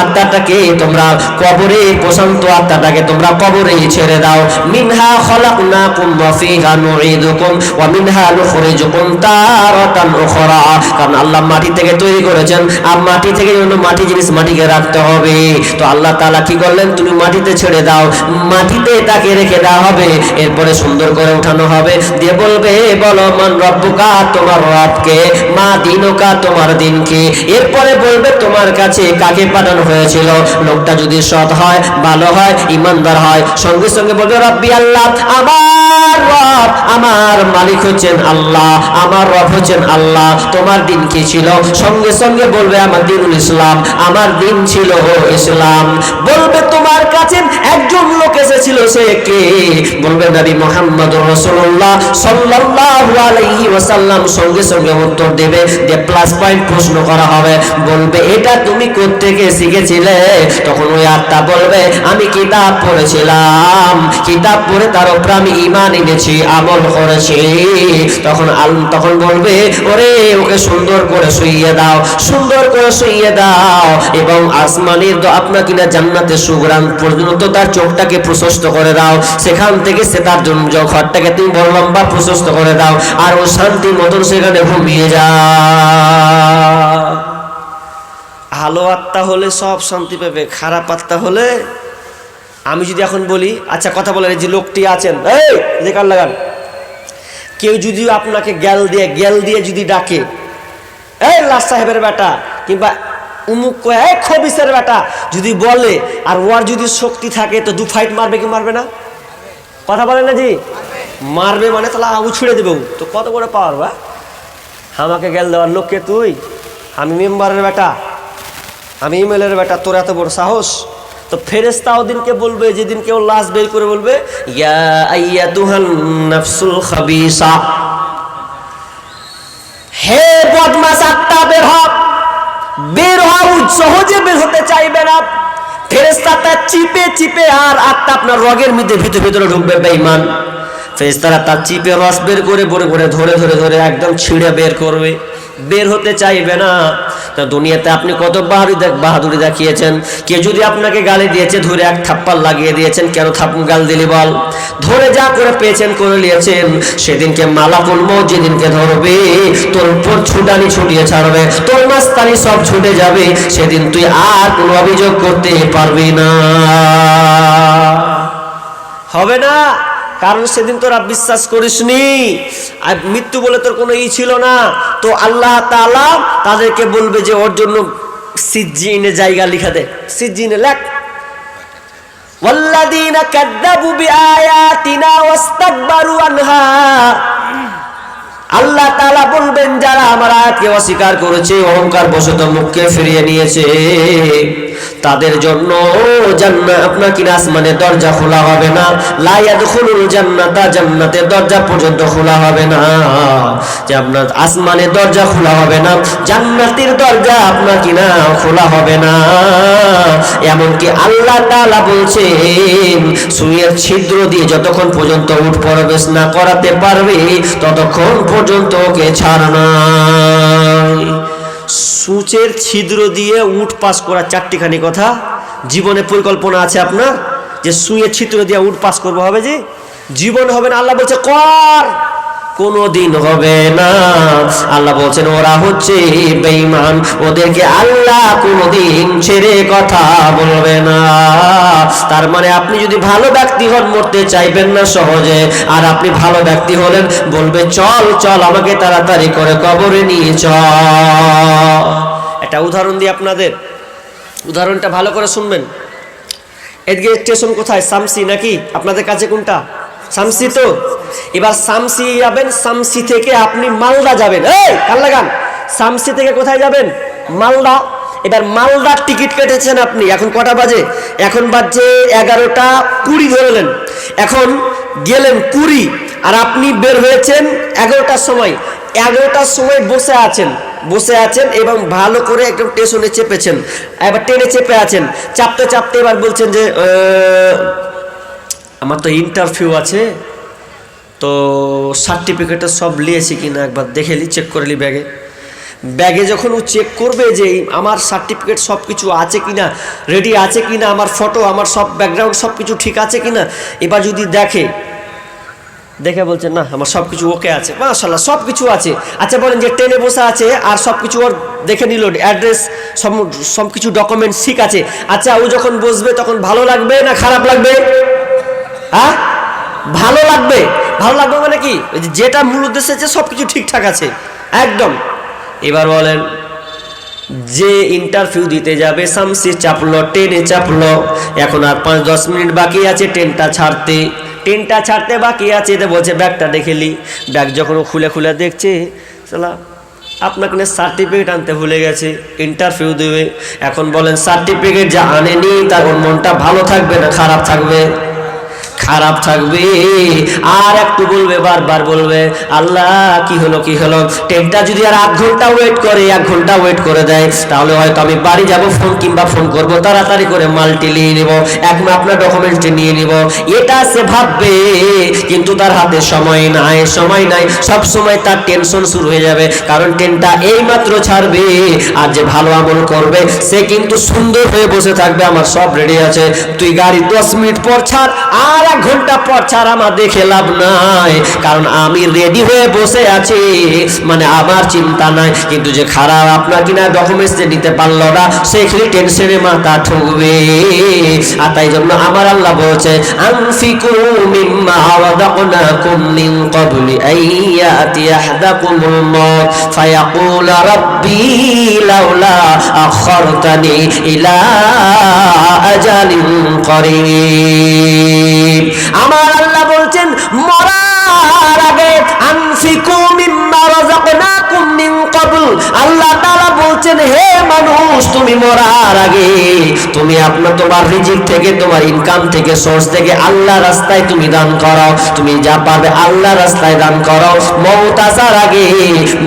আত্মাটাকে তোমরা কবরে, প্রশান্ত আত্মাটাকে তোমরা কবরে ছেড়ে দাও। মিনহা খলাকনাকুম ওয়া ফিহা নুঈদুকুম ওয়া মিনহা নুখরিজুকুম তারাতান উখরা। কারণ আল্লাহ মাটি থেকে তৈরি করেছেন, আর মাটি থেকে অন্য মাটি জিনিস মাটিকে রাখতে হবে। তো আল্লাহ তাআলা কি করলেন, তুমি মাটিতে ছেড়ে দাও, মাটিতে তাকে রেখে দেওয়া হবে। এরপরে সুন্দর করে উঠানো হবে, দিয়ে বলবে, বলো মান রব্বুকা, তোমার রবকে, মা দিনুকা, তোমার দিন কি। এরপরে বলবে, তোমার কাছে কাকে পাঠানো হয়েছিল। লোকটা যদি সৎ হয়, ভালো হয়, ইমানদার হয়, সঙ্গে সঙ্গে বলবে, রব্বি আল্লাহ, আমার রব, আমার মালিক হচ্ছেন আল্লাহ, আমার রব হচ্ছেন আল্লাহ, তোমার দিন কি ছিল? সঙ্গে সঙ্গে বলবে, আমার দিনুল ইসলাম, আমার দিন ছিল ইসলাম। বলবে, তোমার কাছে একজন লোক এসেছিল, সে কে? বলবে, নবী মুহাম্মদুর রাসূলুল্লাহ সাল্লাল্লাহু আলাইহি ওয়াসাল্লাম। সঙ্গে সঙ্গে উত্তর দেবে, যে প্লাস পয়েন্ট প্রশ্ন করা হবে, বলবে, এটা তুমি কোত্থেকে শিখেছিলে? তখন ওই আত্মা বলবে, আমি কিতাব পড়েছিলাম, কিতাব পড়ে তার উপর আমি ঈমান এনেছি, আমল করেছি। তখন বলবে, ওরে ওকে সুন্দর করে শুইয়ে দাও, সুন্দর করে শুইয়ে দাও, এবং আসমানের আপনার কিনা জান্নাতের সুগ্রাম পর্যন্ত তার চোখটাকে প্রশস্ত করে দাও। সেখান থেকে সে তার ঘরটাকে তুমি বড় লম্বা প্রশস্ত করে দাও, আর ও শান্তি মতন সেখানে ঘুমিয়ে যায়। ভালো আত্মা হলে সব শান্তি পাবে, খারাপ আত্মা হলে, আমি যদি এখন বলি, আচ্ছা কথা বলেন, যে লোকটি আছেন, এই যে কান লাগান, কেউ যদি আপনাকে গ্যাল দিয়ে যদি ডাকে, এই লাস সাহেবের বেটা, কিংবা উমুক খবিসের বেটা যদি বলে, আর ওর যদি শক্তি থাকে, তো 2 ফাইট মারবে কি মারবে না? কথা বলেন না জি? মারবে, মানে তাহলে আবু ছুড়ে দেবে। তো কত বড় পাওয়ার বা, আমাকে গেল দেওয়ার লোককে তুই, আমি মেম্বারের বেটা, আমি ইমেলের বেটা, তোর এত বড় সাহস? তো ফেরেশতা ওদিনকে বলবে, যেদিন কেউ লাশ বের করে বলবে, ইয়া আইয়াতুহান নাফসুল খাবিসা, হে বদমাশ আত্মা বের হ, বের হও, সহজে বের হতে চাইবে না। ফেরেশতাটা চিপে চিপে আর আত্মা আপনার রগের মধ্যে ভিতরে ঢুকবে বেঈমান। ফেরেশতারা তার চিপে রস বের করে ধরে একদম ছিঁড়ে বের করবে, বের হতে চাইবে না। তা দুনিয়াতে আপনি কত বাহাদুরি দেখিয়েছেন। কে যদি আপনাকে গালি দিয়েছে, ধরে এক থাপ্পড় লাগিয়ে দিয়েছেন, কেন গাল দিলি বল, ধরে যা করে পেয়েছেন করে নিয়েছেন। সেদিনকে মালাকুল মউত যেদিনকে ধরবে, তোর উপর ছুটানি ছুটিয়ে ছাড়বে, তোর মাস্তানি সব ছুটে যাবে। সেদিন তুই আর কোনো অভিযোগ করতে পারবি না, হবে না। কারণ সেদিন তোরা বিশ্বাস করিসনি, আর মৃত্যু বলে তোর কোনো ছিল না। তো আল্লাহ তাআলা তাদেরকে বলবে যে ওর জন্য সিজ্জিনে জায়গা লিখে দে, সিজ্জিনে লেখ। ওয়াল্লাযীনা কাযযাবু বিআয়াতিনা ওয়াস্তাকবারু আনহা, আল্লাহ তাআলা বলবেন যারা আমার আয়াতকে অস্বীকার করেছে, অহংকার বশত মুখকে ফিরিয়ে নিয়েছে, তাদের জন্য জান্নাত আপনার কিনা আসমানের দরজা খোলা হবে না। লা ইয়াদখুলুল জান্নাতা, জান্নাতের দরজা পর্যন্ত খোলা হবে না, যে আপনার আসমানের দরজা খোলা হবে না, জান্নাতের দরজা আপনার কিনা খোলা হবে না। এমনকি আল্লাহ তাআলা বলছেন সুইয়ের ছিদ্র দিয়ে যতক্ষণ পর্যন্ত উঠ প্রবেশ না করাতে পারবে, ততক্ষণ পর্যন্ত ওকে ছাড় নাই। সূচের ছিদ্র দিয়ে উঠ পাস করা, চারটিখানি কথা জীবনে পরিকল্পনা আছে আপনার, যে সুইয়ের ছিদ্র দিয়ে উঠ পাস করবো, হবে যে জীবন হবে না। আল্লাহ বলছে কর, কোনদিন হবে না। আল্লাহ বলছেন ওরা হচ্ছে বেঈমান, ওদেরকে আল্লাহ কোনদিন ছেড়ে কথা বলবে না। তার মানে আপনি যদি ভালো ব্যক্তি হন, মরতে চাইবেন না সহজে, আর আপনি ভালো ব্যক্তি হলেন, বলবে চল চল আমাকে তাড়াতাড়ি করে কবরে নিয়ে চল। একটা উদাহরণ দিই আপনাদের, উদাহরণটা ভালো করে শুনবেন। এদিকে স্টেশন কোথায়, শামসি নাকি? আপনাদের কাছে কোনটা? শামসি। তো এবার শামসি যাবেন, শামসি থেকে আপনি মালদা যাবেন। এই কান লাগান, শামসি থেকে কোথায় যাবেন? মালদা। এবার মালদার টিকিট কেটেছেন আপনি, এখন কটা বাজে? এখন বাজছে 11:20 ধরলেন। এখন গেলেন 20, আর আপনি বের হয়েছেন 11টার সময়। 11টার সময় বসে আছেন এবং ভালো করে একদম স্টেশনে চেপেছেন, এবার ট্রেনে চেপে আছেন। চাপতে এবার বলছেন যে আমার তো ইন্টারভিউ আছে, তো সার্টিফিকেটটা সব নিয়েছি কিনা একবার দেখে নি, চেক করে নি ব্যাগে যখন ও চেক করবে যে আমার সার্টিফিকেট সব কিছু আছে কিনা, রেডি আছে কিনা, আমার ফটো, আমার সব ব্যাকগ্রাউন্ড সব কিছু ঠিক আছে কিনা, এবার যদি দেখে বলছেন না আমার সব কিছু ওকে আছে, মাশাআল্লাহ সব কিছু আছে। আচ্ছা বলেন যে ট্রেনে বসে আছে আর সব কিছু ওর দেখে নিল, অ্যাড্রেস সব কিছু ডকুমেন্টস ঠিক আছে। আচ্ছা ও যখন বসবে তখন ভালো লাগবে না খারাপ লাগবে? হ্যাঁ, ভালো লাগবে। ভালো লাগবে মানে কি, যেটা মূল উদ্দেশ্য আছে সব কিছু ঠিকঠাক আছে একদম। এবার বলেন যে ইন্টারভিউ দিতে যাবে, শামসি চাপলো, ট্রেনে চাপলো, এখন আর 5-10 মিনিট বাকি আছে ট্রেনটা ছাড়তে বাকি আছে। তো বলছে ব্যাগটা দেখে নি। ব্যাগ যখন খুলে দেখছে, চলা আপনাকে সার্টিফিকেট আনতে ভুলে গেছে, ইন্টারভিউ দেবে। এখন বলেন সার্টিফিকেট যা আনেনি তার মনটা ভালো থাকবে না খারাপ থাকবে? খারাপ থাকবে। আর একটু বলবে, বারবার বলবে আল্লাহ কি হলো। ট্রেনটা যদি আর 1 ঘন্টা ওয়েট করে, 1 ঘন্টা ওয়েট করে দেয়, তাহলে হয়তো আমি বাড়ি যাব, ফোন করবো, তাড়াতাড়ি করে মালটি নিয়ে নিব, আপনার ডকুমেন্টটি নিয়ে নিব, এটা সে ভাববে। কিন্তু তার হাতে সময় নাই, সব সময় তার টেনশন শুরু হয়ে যাবে, কারণ ট্রেনটা এইমাত্র ছাড়বে। আর যে ভালো আমল করবে সে কিন্তু সুন্দর হয়ে বসে থাকবে, আমার সব রেডি আছে, তুই গাড়ি 10 মিনিট পর ছাড়, আর 1 ঘন্টা পর ছাড়, আমার দেখে লাভ নাই, কারণ আমি রেডি হয়ে বসে আছি, মানে আমার চিন্তা নাই। কিন্তু যে খারাপ আপনার কিনা ডকুমেন্টস যে নিতে পারলো না, সে খালি টেনশনে মাথা ঠুকবে। আর তাই জন্য আমার আল্লাহ বলছে আনফিকু মিম্মা ওয়াদাকনাকুম মিন ক্বাবলি আইয়াতি আহাদাকুমুল মাউত ফায়াকুল রাব্বি লাউলা আখারতানি ইলা আজালিন করিব। আমার আল্লাহ বলছেন মরার আগে আনফিকু মিম্মা রাযাকনাকুম মিন ক্বাবল, আল্লাহ তাআলা বলছেন বলছেন, হে মানুষ, তুমি মরার আগে তুমি তোমার রিজিক থেকে, তোমার ইনকাম থেকে, সোর্স থেকে আল্লাহ রাস্তায় তুমি দান করো। তুমি যা পাবে আল্লাহ রাস্তায় দান করো। মওত আসার আগে,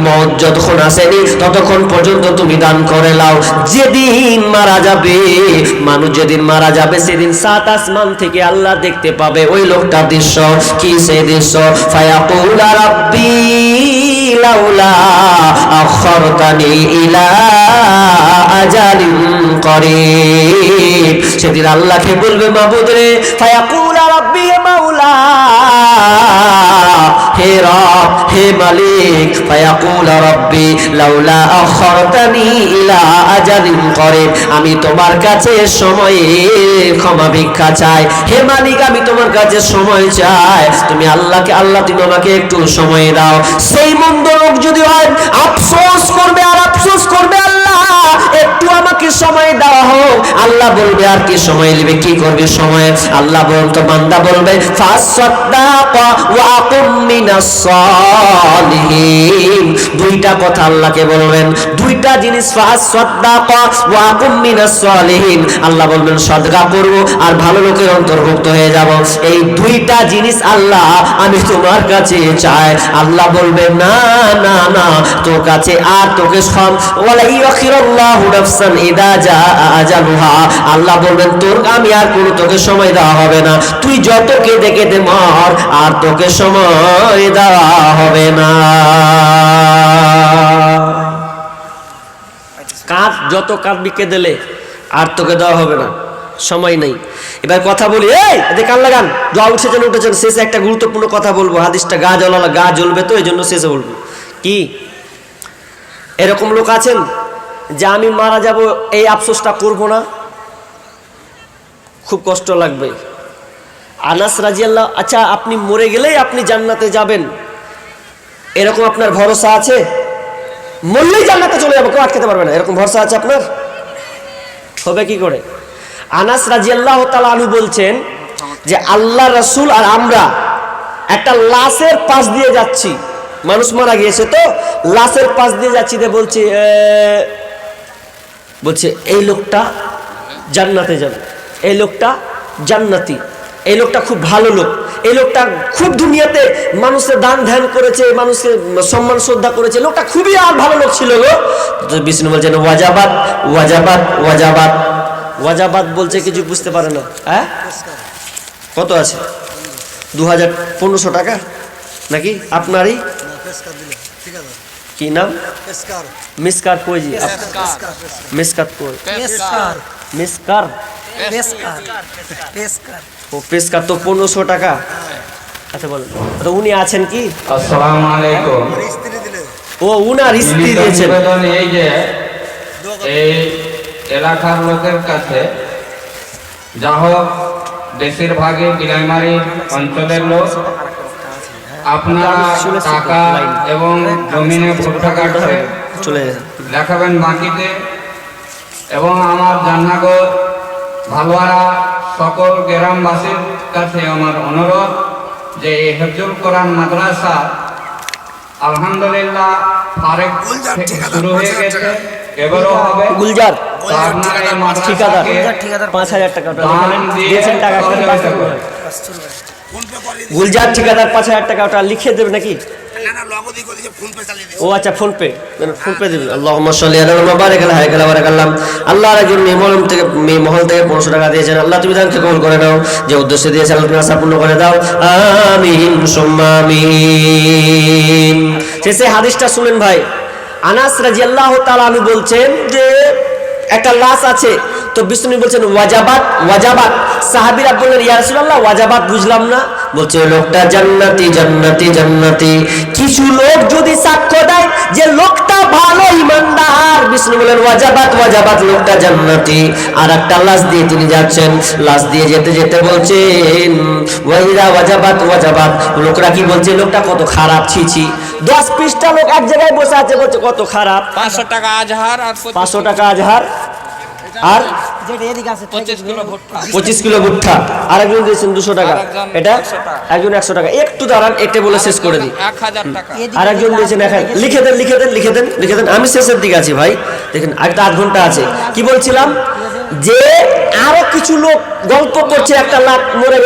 মওত যতক্ষণ আসেনি ততক্ষণ পর্যন্ত তুমি দান করে নাও। যেদিন মারা যাবে মানুষ, যেদিন মারা যাবে সেদিন 7 আসমান থেকে আল্লাহ দেখতে পাবে ওই লোকটার দৃশ্য। কি সেই দৃশ্য? ফায়াকুল রাব্বি লাউলা আখরতানি ইলা আজালিন করিব। সেদিন আল্লাহকে বলবে, মাবুদ রে, ফায়াকুল রাব্বি মাওলা, হে রব, হে মালিক, ফায়াকুল রাব্বি লাউলা আখরতানি ইলা আজালিন করিব। আমি তোমার কাছে সময়ে ক্ষমা ভিক্ষা চাই। হে মালিক, আমি তোমার কাছে সময় চাই। তুমি আল্লাহকে, আল্লাহ তুমি আমাকে একটু সময় দাও। সেই মন্দ লোক যদি হয় আফসোস করবে আর আফসোস করবে, আল্লাহ একটু আমাকে সময় দেওয়া হোক। আল্লাহ বলবে, আর কি সময় নেবে, কি করবে সময়? আল্লাহ বলতো, বান্দা বলবে, ফাসাদাকা ওয়া আকুম মিনাস সালিহিন। দুইটা কথা আল্লাহকে বলবেন, দুইটা জিনিস, ফাসাদাকা ওয়া আকুম মিনাস সালিহিন। আল্লাহ বলবেন সদকা করব আর ভালো লোকের অন্তর্ভুক্ত হয়ে যাব। এই দুইটা জিনিস আল্লাহ আমি তোমার কাছে চাই। আল্লাহ বলবে, না না না, তোর কাছে আর তোকে সব ওয়ালা ইয়াখিরুল্লাহু নাফসান ইদা জাআ আজালুহা। আল্লাহ বলবেন, তোর আমি আর কোনো তোকে সময় দেওয়া হবে না। তুই যত কেঁদে কেঁদে মর, আর তোকে সময় দেওয়া হবে না। কাঁদ, যত কাঁদবি কেঁদেলে, আর তোকে দেওয়া হবে না, সময় নেই। এবার কথা বলি, এই এদিকে কান লাগান, দোয়া উঠেছেন উঠেছেন। শেষে একটা গুরুত্বপূর্ণ কথা বলবো, হাদিসটা গা জ্বলালা, গা জ্বলবে তো এই জন্য শেষে বলবো। কি এরকম লোক আছেন যে আমি মারা যাব এই আফসোসটা করব না, খুব কষ্ট লাগবে। আনাস রাদিয়াল্লাহু, আচ্ছা আপনি মরে গেলেই আপনি জান্নাতে যাবেন, এরকম আপনার ভরসা আছে? মরলেই জান্নাতে চলে যাবো, কেউ আটকাতে পারবে না, এরকম ভরসা আছে আপনার? হবে কি করে? আনাস রাদিয়াল্লাহু তাআলা আনহু বলছেন যে আল্লাহ রাসূল আর আমরা একটা লাশের পাশ দিয়ে যাচ্ছি, মানুষ মারা গিয়েছে তো লাশের পাশ দিয়ে যাচ্ছি, বলছে এই লোকটা জান্নাতে যাবে, এই লোকটা জান্নাতি, এই লোকটা খুব ভালো লোক, এই লোকটা খুব দুনিয়াতে মানুষের দান ধ্যান করেছে, মানুষকে সম্মান শ্রদ্ধা করেছে, লোকটা খুবই আর ভালো লোক ছিল গো। বিষ্ণু বলছেন ওয়াজাবাত ওয়াজাবাত ওয়াজাবাত। ওয়াজাবাত বলছে কিছু বুঝতে পারে না। হ্যাঁ, কত আছে? 2500 টাকা নাকি আপনারই? কি নাম? মিসকার কই জি? মিসকাত কই? মিসকার ও পেশকার তো 1500 টাকা। আচ্ছা বলেন, তো উনি আছেন কি? আসসালামু আলাইকুম। ও উনার স্ত্রী দিয়েছেন। এই যে এই এলাকার লোকের কাছে যা হোক, বেশিরভাগই বিলাইমারি অঞ্চলের লোক, আপনারা টাকা এবং জমিনে ভুট্টা কাটছে চলে দেখাবেন মাটিতে। এবং আমার জান্নাগর ভালোয়ারা সকল গ্রামবাসীর কাছে আমার অনুরোধ যে এই হেফজুল কোরআন মাদ্রাসা আলহামদুলিল্লাহ ফারেক শুরু হয়ে গেছে, এবারও হবে। গুলজার তো আপনারা এই ঠিকাদার মাদ্রাসাকে 5000 টাকা দান দিয়ে দিয়েছেন, টাকা সহযোগিতা করুন। গুলজার ঠিকাদার 5000 টাকা ওটা লিখে দেবে নাকি? ও আচ্ছা, ফোন পে, ফোন পে দেবেন। আল্লাহুম্মা সাল্লি আলা মুবারক আলা হায়কালা বারাকাল্লাম। আল্লাহর একজন মহল থেকে 500 টাকা দিয়েছেন, আল্লাহ তুমি দানকে কবুল করে নাও, যে উদ্দেশ্যে দিয়েছেন আল্লাহ তুমি আশা পূর্ণ করে দাও, আমিন সুম্মা আমিন। শেষে হাদিসটা শুনেন ভাই। আনাস রাদিয়াল্লাহু তাআলা আনহু বলছেন যে একটা লাশ আছে, তো বিষ্ণু বলছেন ওয়াজাবাত ওয়াজাবাত। সাহাবীরা বললেন ইয়া রাসূলুল্লাহ ওয়াজাবাত বুঝলাম না। বলছে লোকটা জান্নাতি জান্নাতি জান্নাতি। কিছু লোক যদি সাক্ষ্য দেয় যে লোকটা ভালো ইমানদার, বিষ্ণু বলেন ওয়াজাবাত ওয়াজাবাত, লোকটা জান্নাতি। আর একটা লাশ দিয়ে তিনি যাচ্ছেন, লাশ দিয়ে যেতে যেতে বলছেন ওয়াইদা ওয়াজাবাত ওয়াজাবাত। লোকরা কি বলছে? লোকটা কত খারাপ, ছি ছি। 10 পৃষ্ঠা লোক এক জায়গায় বসে আছে, বলছে কত খারাপ। 500 টাকা আজহার আর 500 টাকা আজহার আর যেটা এদিকে আছে 25 কিলো ভুট্টা 25 কিলো ভুট্টা, আরেকজন দিয়েছেন 200 টাকা, আরেকজন এটা 100 টাকা। একজন 100 টাকা। একটু দাঁড়ান, এটা বলে শেষ করে দিই। 1000 টাকা আরেকজন দিয়েছেন লিখে দেন, আমি শেষের দিকে আছি ভাই, দেখেন একটা 8 ঘন্টা আছে। কি বলছিলাম যে আরো কিছু লোক গল্প করছে, একটা লাখ মরে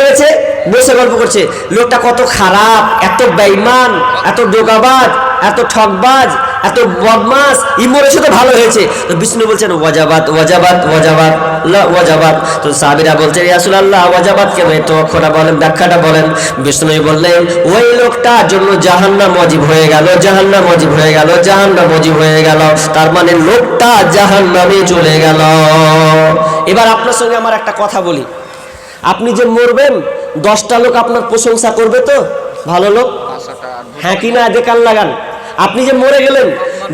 গেছে বসে গল্প করছে, লোকটা কত খারাপ, এত বেঈমান, এত দোগাবাজ, এত ঠকবাজ, এত বদমাস, মরেছে তো ভালো হয়েছে। তো বিষ্ণু বলছেন ওয়াজাবাত ওয়াজাবাত ওয়াজাবাত লা ওয়াজাবাত। তো সাহাবীরা বলছে ইয়া রাসূলুল্লাহ ওয়াজাবাত কেন, তো অক্ষরটা বলেন, ব্যাখ্যাটা বলেন। বিষ্ণু বললেন ওই লোকটার জন্য জাহান্নাম ওয়াজিব হয়ে গেল, জাহান্নাম ওয়াজিব হয়ে গেল, জাহান্নাম ওয়াজিব হয়ে গেল, তার মানে লোকটা জাহান্নামে চলে গেল। এবার আপনার সঙ্গে আমার একটা কথা বলি, আপনি যে মরবেন 10টা লোক আপনার প্রশংসা করবে তো, ভালো লোক, 500 টাকা হ্যাঁ কি না, দেখান লাগান। আপনি যে মরে গেলেন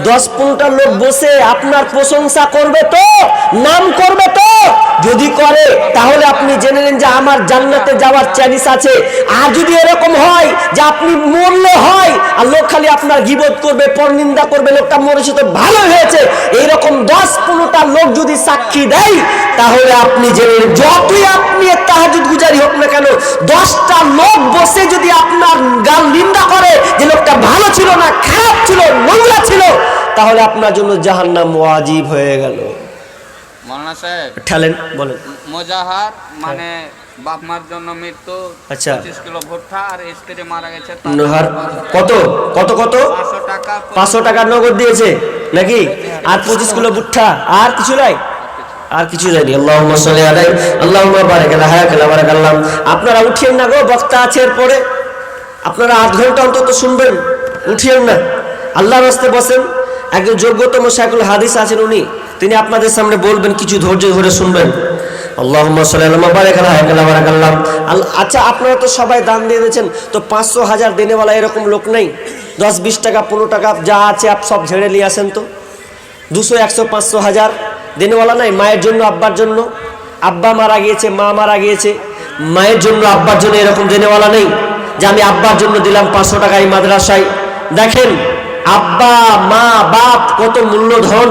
10-15টা লোক বসে আপনার প্রশংসা করবে তো, নাম করবে তো, যদি করে তাহলে আপনি জেনে নেন যে আমার জান্নাতে যাওয়ার চান্স আছে। আর যদি এরকম হয় যে আপনি মরলে হয় আর লোক খালি আপনার গীবত করবে, পরনিন্দা করবে, লোকটা মরেছে তো ভালো হয়েছে, এইরকম 10-15টা লোক যদি সাক্ষী দেয়, তাহলে আপনি জেনে নেন যতই আপনি তাহাজ্জুদ গুজারি হোক না কেন, 10টা লোক বসে যদি আপনার গাল নিন্দা করে যে লোকটা ভালো ছিল না, খারাপ ছিল, নোংরা ছিল, তাহলে আপনার জন্য জাহান্নাম ওয়াজিব হয়ে গেল। মাওলানা সাহেব ঠেলেন বলেন। মুজাহার মানে বাপ মার জন্য মৃত্যু, আচ্ছা। 25 কিলো ভুট্টা, আর স্ত্রী মারা গেছে তার নোহার কত কত কত 500 টাকা 500 টাকা নগদ দিয়েছে নাকি, আর 25 কিলো ভুট্টা, আর কিছু নাই, আর কিছু যায়নি। আল্লাহুম্মা সাল্লি আলাইহি আল্লাহুম্মা বারিক আলা হায়াকালা বারাকাল্লাহ। আপনারা উঠিয়েন না গো, বক্তা আছে এরপরে, আপনারা 8 ঘন্টা অন্তত শুনবেন, উঠিয়েন না, আল্লাহর রাস্তায় বসেন। একজন যোগ্যতম শাইখুল হাদিস আছেন, তিনি আপনাদের সামনে বলবেন, কিছু ধৈর্য ধরে শুনবেন। আল্লাহুম্মা সাল্লি আলা বারিক আলা হায়াকালা বারাকাল্লাহ। আচ্ছা, আপনারা তো সবাই দান দিয়ে দিয়েছেন, তো 500-1000 দেনেওয়ালা এরকম লোক নেই? 10-20 টাকা 15 টাকা যা আছে আপ সব ঝেড়ে নিয়ে আসেন তো। 200, 100, 500, 1000 দেনেওয়ালা নাই? মায়ের জন্য, আব্বার জন্য, আব্বা মারা গিয়েছে, মা মারা গিয়েছে, মায়ের জন্য, আব্বার জন্য এরকম দেনেওয়ালা নেই যে আমি আব্বার জন্য দিলাম 500 টাকা এই মাদ্রাসায়? দেখেন আব্বা মা বাপ কত মূল্যধন,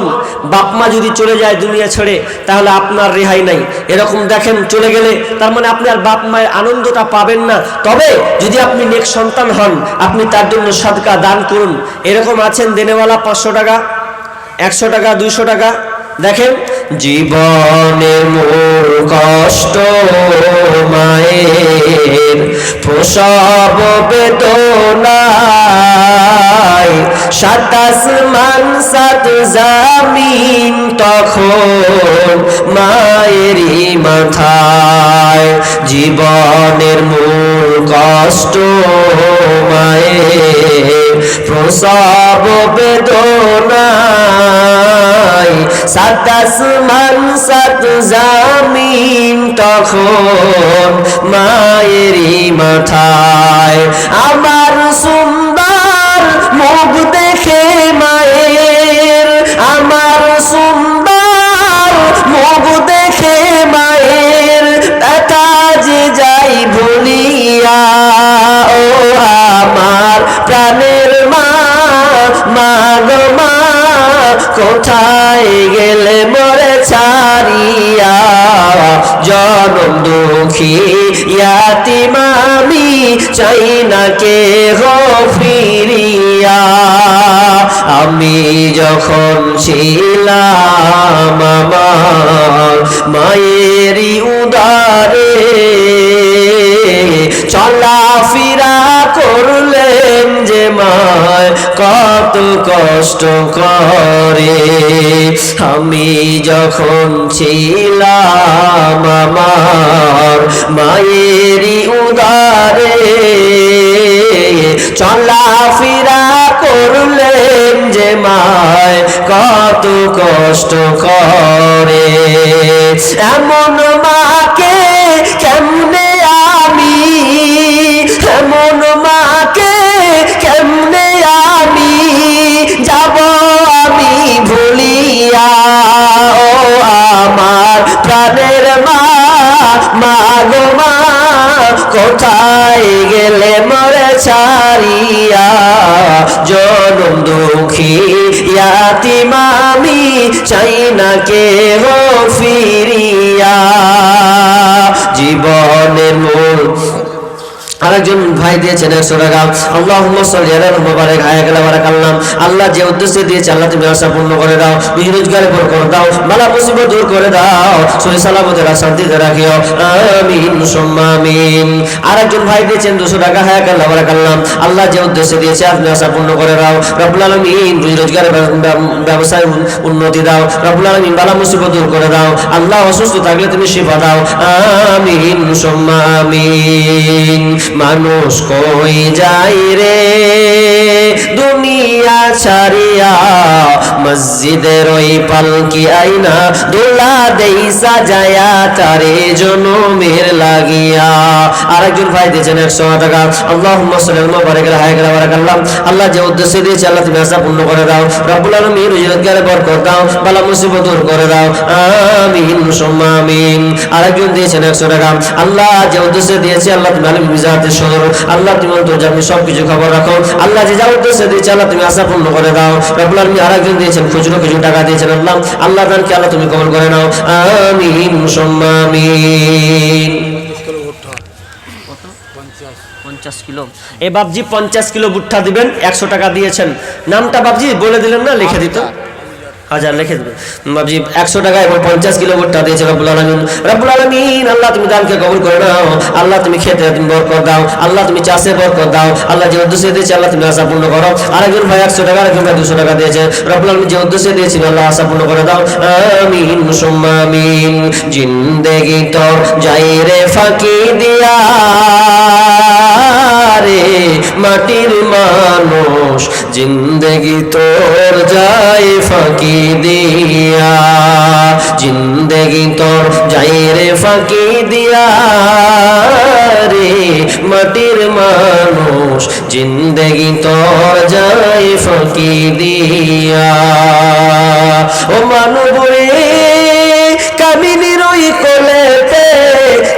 বাপ মা যদি চলে যায় দুনিয়া ছেড়ে তাহলে আপনার রেহাই নাই। এরকম দেখেন চলে গেলে তার মানে আপনি আর বাপ মায়ের আনন্দটা পাবেন না। তবে যদি আপনি নেক সন্তান হন, আপনি তার জন্য সাদকা দান করুন। এরকম আছেন দেনেওয়ালা 500 টাকা, 100 টাকা, 200 টাকা। দেখেন জীবনের মূল কষ্ট মায়ের, প্রসব বেদনায়, 7 আসমান 7 জামিন তখন মায়েরই মাথায়। জীবনের মূল কষ্ট মায়ের, প্রসব বেদনায়, 7 আসমান 7 জামিন তখন মায়েরই মাথায়। আমার সুন্দর মুখ দেখে মায়ের, আমার সুন্দর মুখ দেখে মায়ের, ব্যথা যে যাই ভুলিয়া, ও আমার প্রাণের মা, মা গো মা, কোথায় গেলে মরে ছাড়িয়া, জনম দুঃখী ইয়াতিম আমি, চাই না কেহ ফিরিয়া। আমি যখন ছিলাম আমার মায়েরই উদারে, চলাফেরা করলেন যে মায় কত কষ্ট করে। আমি যখন ছিলাম আমার মায়েরই উদারে, চলাফেরা করলেন যে মায় কত কষ্ট করে। এমন মাকে কেমনে আমি, এমন মাকে কেমনে আমি যাব আমি ভুলিয়া, ও আমার প্রাণের মা, মা গো মা, কোথায় গেলে মরে ছাড়িয়া জনম দুঃখী ইয়াতিম আমি চাই না কেহ ফিরিয়া জীবনের মূল আরেকজন ভাই দিয়েছেন 100 টাকা আল্লাহুম্মা সাল্লি আলা মুবারক হায়াকালা বারাকাল্লাহ আল্লাহ যে উদ্দেশ্যে দিয়েছে আল্লাহ তুমি আশা পূর্ণ করে দাও রোজগারে বরকত দাও বালা মুসিবত দূর করে দাও সহি সালামতে শান্তিতে রাখিও আমিন সুম্মা আমিন আরেকজন ভাই দিয়েছেন 200 টাকা হায়াকালা বারাকাল্লাহ আল্লাহ যে উদ্দেশ্যে দিয়েছে আপনি আশা পূর্ণ করে দাও রব্বুল আলামিন রোজগারে ব্যবসায় উন্নতি দাও রব্বুল আলামিন বালা মুসিবত দূর করে দাও আল্লাহ অসুস্থ থাকলে তুমি শিফা দাও আমিন সুম্মা আমিন মানুষ কই যাই রে দুনিয়া ছাড়িয়া মসজিদের ওই পালকি আইনা দোলা দেই সাজায়া তারে জনমের লাগিয়া আরেকজন ভাই দিয়েছেন 100 টাকা আল্লাহুম্মা সাল্লি আলা মুবারক হায়াকালা বারাকাল্লাহ আল্লাহ যে উদ্দেশ্যে দিয়েছে আল্লাহ তুমি আশা পূর্ণ করে দাও রব্বুল আলামিন রোজগারে বরকত দাও বালা মুসিবত দূর করে দাও আমিন সুম্মা আমিন আরেকজন দিয়েছেন 100 টাকা আল্লাহ যে উদ্দেশ্যে দিয়েছে আল্লাহ তুমি আলিম বিজাতের সদর আল্লাহ তুমি অন্তর্যামী সবকিছু খবর রাখো আল্লাহ যে যা উদ্দেশ্যে দিয়েছে আল্লাহ তুমি আশা পূর্ণ করে দাও রব্বুল আলামিন আরেকজন দিয়েছেন খুচরো কিছু টাকা দিয়েছেন আল্লাহ দানকে আল্লাহ তুমি কবুল করে নাও আমিন সুম্মা আমিন 50 কিলো এ বাবজি 50 কিলো ভুট্টা দিবেন 100 টাকা দিয়েছেন নামটা বাবজি বলে দিলেন না লিখে দিত হাজার লিখে দেবেন বাবজি 100 টাকা এবং 50 কিলো ভুট্টা দিয়েছে রব্বুল আলামিন আল্লাহ তুমি দানকে কবুল করে নাও আল্লাহ তুমি খেতে তুমি বরকত দাও আল্লাহ তুমি চাষে বরকত দাও আল্লাহ যে উদ্দেশ্যে দিয়েছে আল্লাহ তুমি আশা পূর্ণ করো আরেকজন ভাই 100 টাকা আরেকজন ভাই 200 টাকা দিয়েছে রব্বুল আলামিন যে উদ্দেশ্যে দিয়েছিল আল্লাহ আশা পূর্ণ করে দাও আমিন সুম্মা আমিন জিন্দেগি তো যাই রে ফাঁকি দিয়া রে মাটির মানুষ জিন্দেগি তোর যাই ফাঁকি দিয়া জিন্দেগি তোর যাই রে ফাঁকি দিয়া রে মাটির মানুষ জিন্দেগি তোর যাই ফাঁকি দিয়া ও মানব রে কামিনীর ওই কোলেতে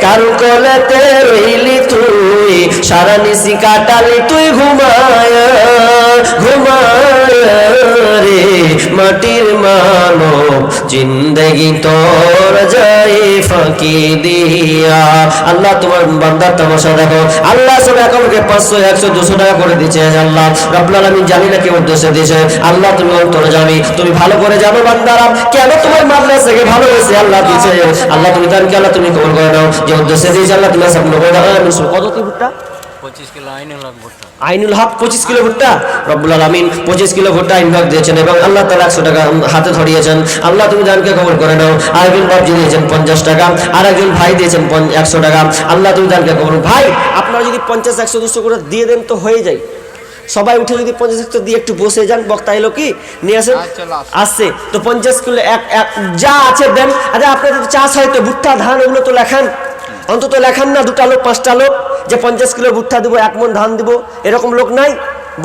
কারু কোলেতে রইলি তুই সারা নিশি কাটালি তুই ঘুমায় রে মাটির মানব জিন্দেগি তোর যাই ফাঁকি দিয়া আল্লাহ তোমার বান্দার তামাশা দেখো আল্লাহ সব একাউন্টে 500 100 200 টাকা করে দিয়েছে আল্লাহ রব্বুল আলামিন জানি না কি উদ্দেশ্যে দিয়েছে আল্লাহ তুমি অন্তরে জানি তুমি ভালো করে জানো বান্দারা কেন তোমার মাদ্রাসাকে ভালোবেসে আল্লাহ দিয়েছে আল্লাহ তুমি তারকে আল্লাহ তুমি কবুল করে নাও যে উদ্দেশ্যে দিয়েছে আল্লাহ তুমি সব করে দাও কত কি ভুট্টা 25 কিলো আইনুল হক 25 কিলো ভুট্টা রব্বুল আলামিন 25 কিলো ভুট্টা আইনুল হক দিয়েছেন এবং আল্লাহ তাআলা 100 টাকা হাতে ধরিয়েছেন আল্লাহ তুমি দানকে কবুল করে নাও আরেকজন বাপ দিয়েছেন 50 টাকা আরেকজন ভাই দিয়েছেন 100 টাকা আল্লাহ তুমি দানকে কবুল ভাই আপনারা যদি 50 100 200 করে দিয়ে দেন তো হয়ে যায় সবাই উঠে যদি 50 100 দিয়ে একটু বসে যান বক্তা এলো কি নিয়ে আসেন আসছে তো 50 কিলো এক যা আছে দেন আচ্ছা আপনাদের চাষ হয় তো ভুট্টা ধান ওগুলো তো লেখান অন্তত লেখান না 2টা লোক 5টা লোক যে 50 কিলো ভুট্টা দিব 1 মণ ধান দিব এরকম লোক নাই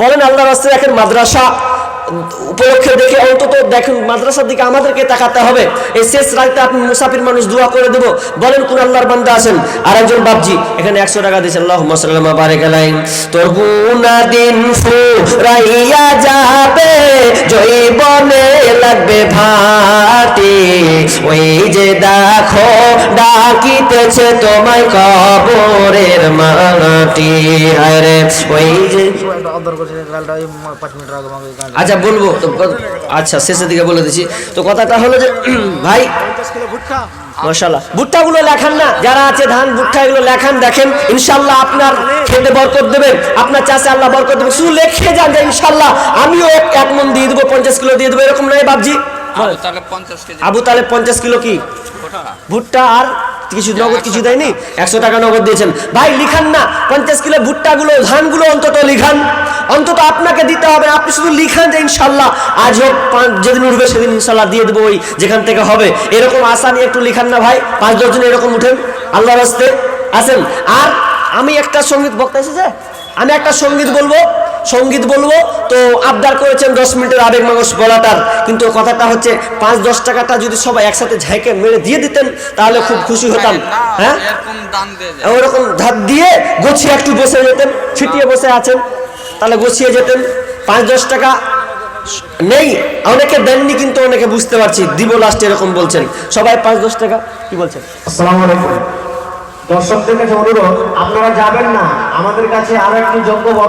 বলেন আল্লাহর রাস্তায় দেখেন মাদ্রাসা উপলক্ষে দেখে অন্তত দেখেন মাদ্রাসার দিকে আমাদেরকে তাকাতে হবে এই শেষ রাতে আপনি মুসাফির মানুষ দোয়া করে দেব বলেন কোন আল্লাহর বান্দা আছেন আরেকজন বাপজি এখানে 100 টাকা দিয়েছেন আল্লাহুম্মা সাল্লি আলা বারিক আলাইহি তোর গুনাহ দিন ফুরাইয়া যাবে জয়বনে লাগবে ভাটি ওই যে দেখো ডাকিতেছে তোমায় কবরের মাটি আরে ওই যে আচ্ছা বলবো তো আচ্ছা শেষের দিকে বলে দিচ্ছি তো কথাটা হলো যে ভাই মাশাআল্লাহ ভুট্টাগুলো লেখান না যারা আছে ধান ভুট্টা এগুলো লেখান দেখেন ইনশাআল্লাহ আপনার খেতে বরকত দেবেন আপনার চাষে আল্লাহ বরকত দেবেন শুধু লিখে যান যে ইনশাআল্লাহ আমিও 1 মণ দিয়ে দেবো 50 কিলো দিয়ে দেবো এরকম নাই বাপজি আবু তালেব 50 কিলো কি ভুট্টা আর কিছু নগদ কিছু দেয়নি 100 টাকা নগদ দিয়েছেন ভাই লিখান না 50 কিলো ভুট্টাগুলো ধানগুলো অন্তত লিখান অন্তত আপনাকে দিতে হবে আপনি শুধু লিখান যে ইনশাআল্লাহ আজ হোক যেদিন উঠবে সেদিন ইনশাআল্লাহ দিয়ে দেবো ওই যেখান থেকে হবে এরকম আশা নিয়ে একটু লিখান না ভাই 5-10 জন এরকম উঠেন আল্লাহর রাস্তায় আসেন আর আমি একটা সঙ্গীত বক্তা এসেছে আমি একটা সঙ্গীত বলবো সঙ্গীত বলবো, তো আবদার করেছেন 10 মিনিটের আবেগ মাগস বলাটার, কিন্তু কথাটা হচ্ছে 5-10 টাকাটা যদি সবাই একসাথে ঝাইকে মেরে দিয়ে দিতেন তাহলে খুব খুশি হতাম। হ্যাঁ, ওরকম ধার দিয়ে গুছিয়ে একটু বসে যেতেন, ছিটিয়ে বসে আছেন, তাহলে গুছিয়ে যেতেন। 5-10 টাকা নেই, অনেকে দেননি, কিন্তু অনেকে বুঝতে পারছি দিব লাস্টে এরকম বলছেন। সবাই 5-10 টাকা কি বলছেন? আসসালামু আলাইকুম। দর্শকদের কাছে অনুরোধ, আপনারা যাবেন না, আমাদের কাছে আরো একটি যোগ্য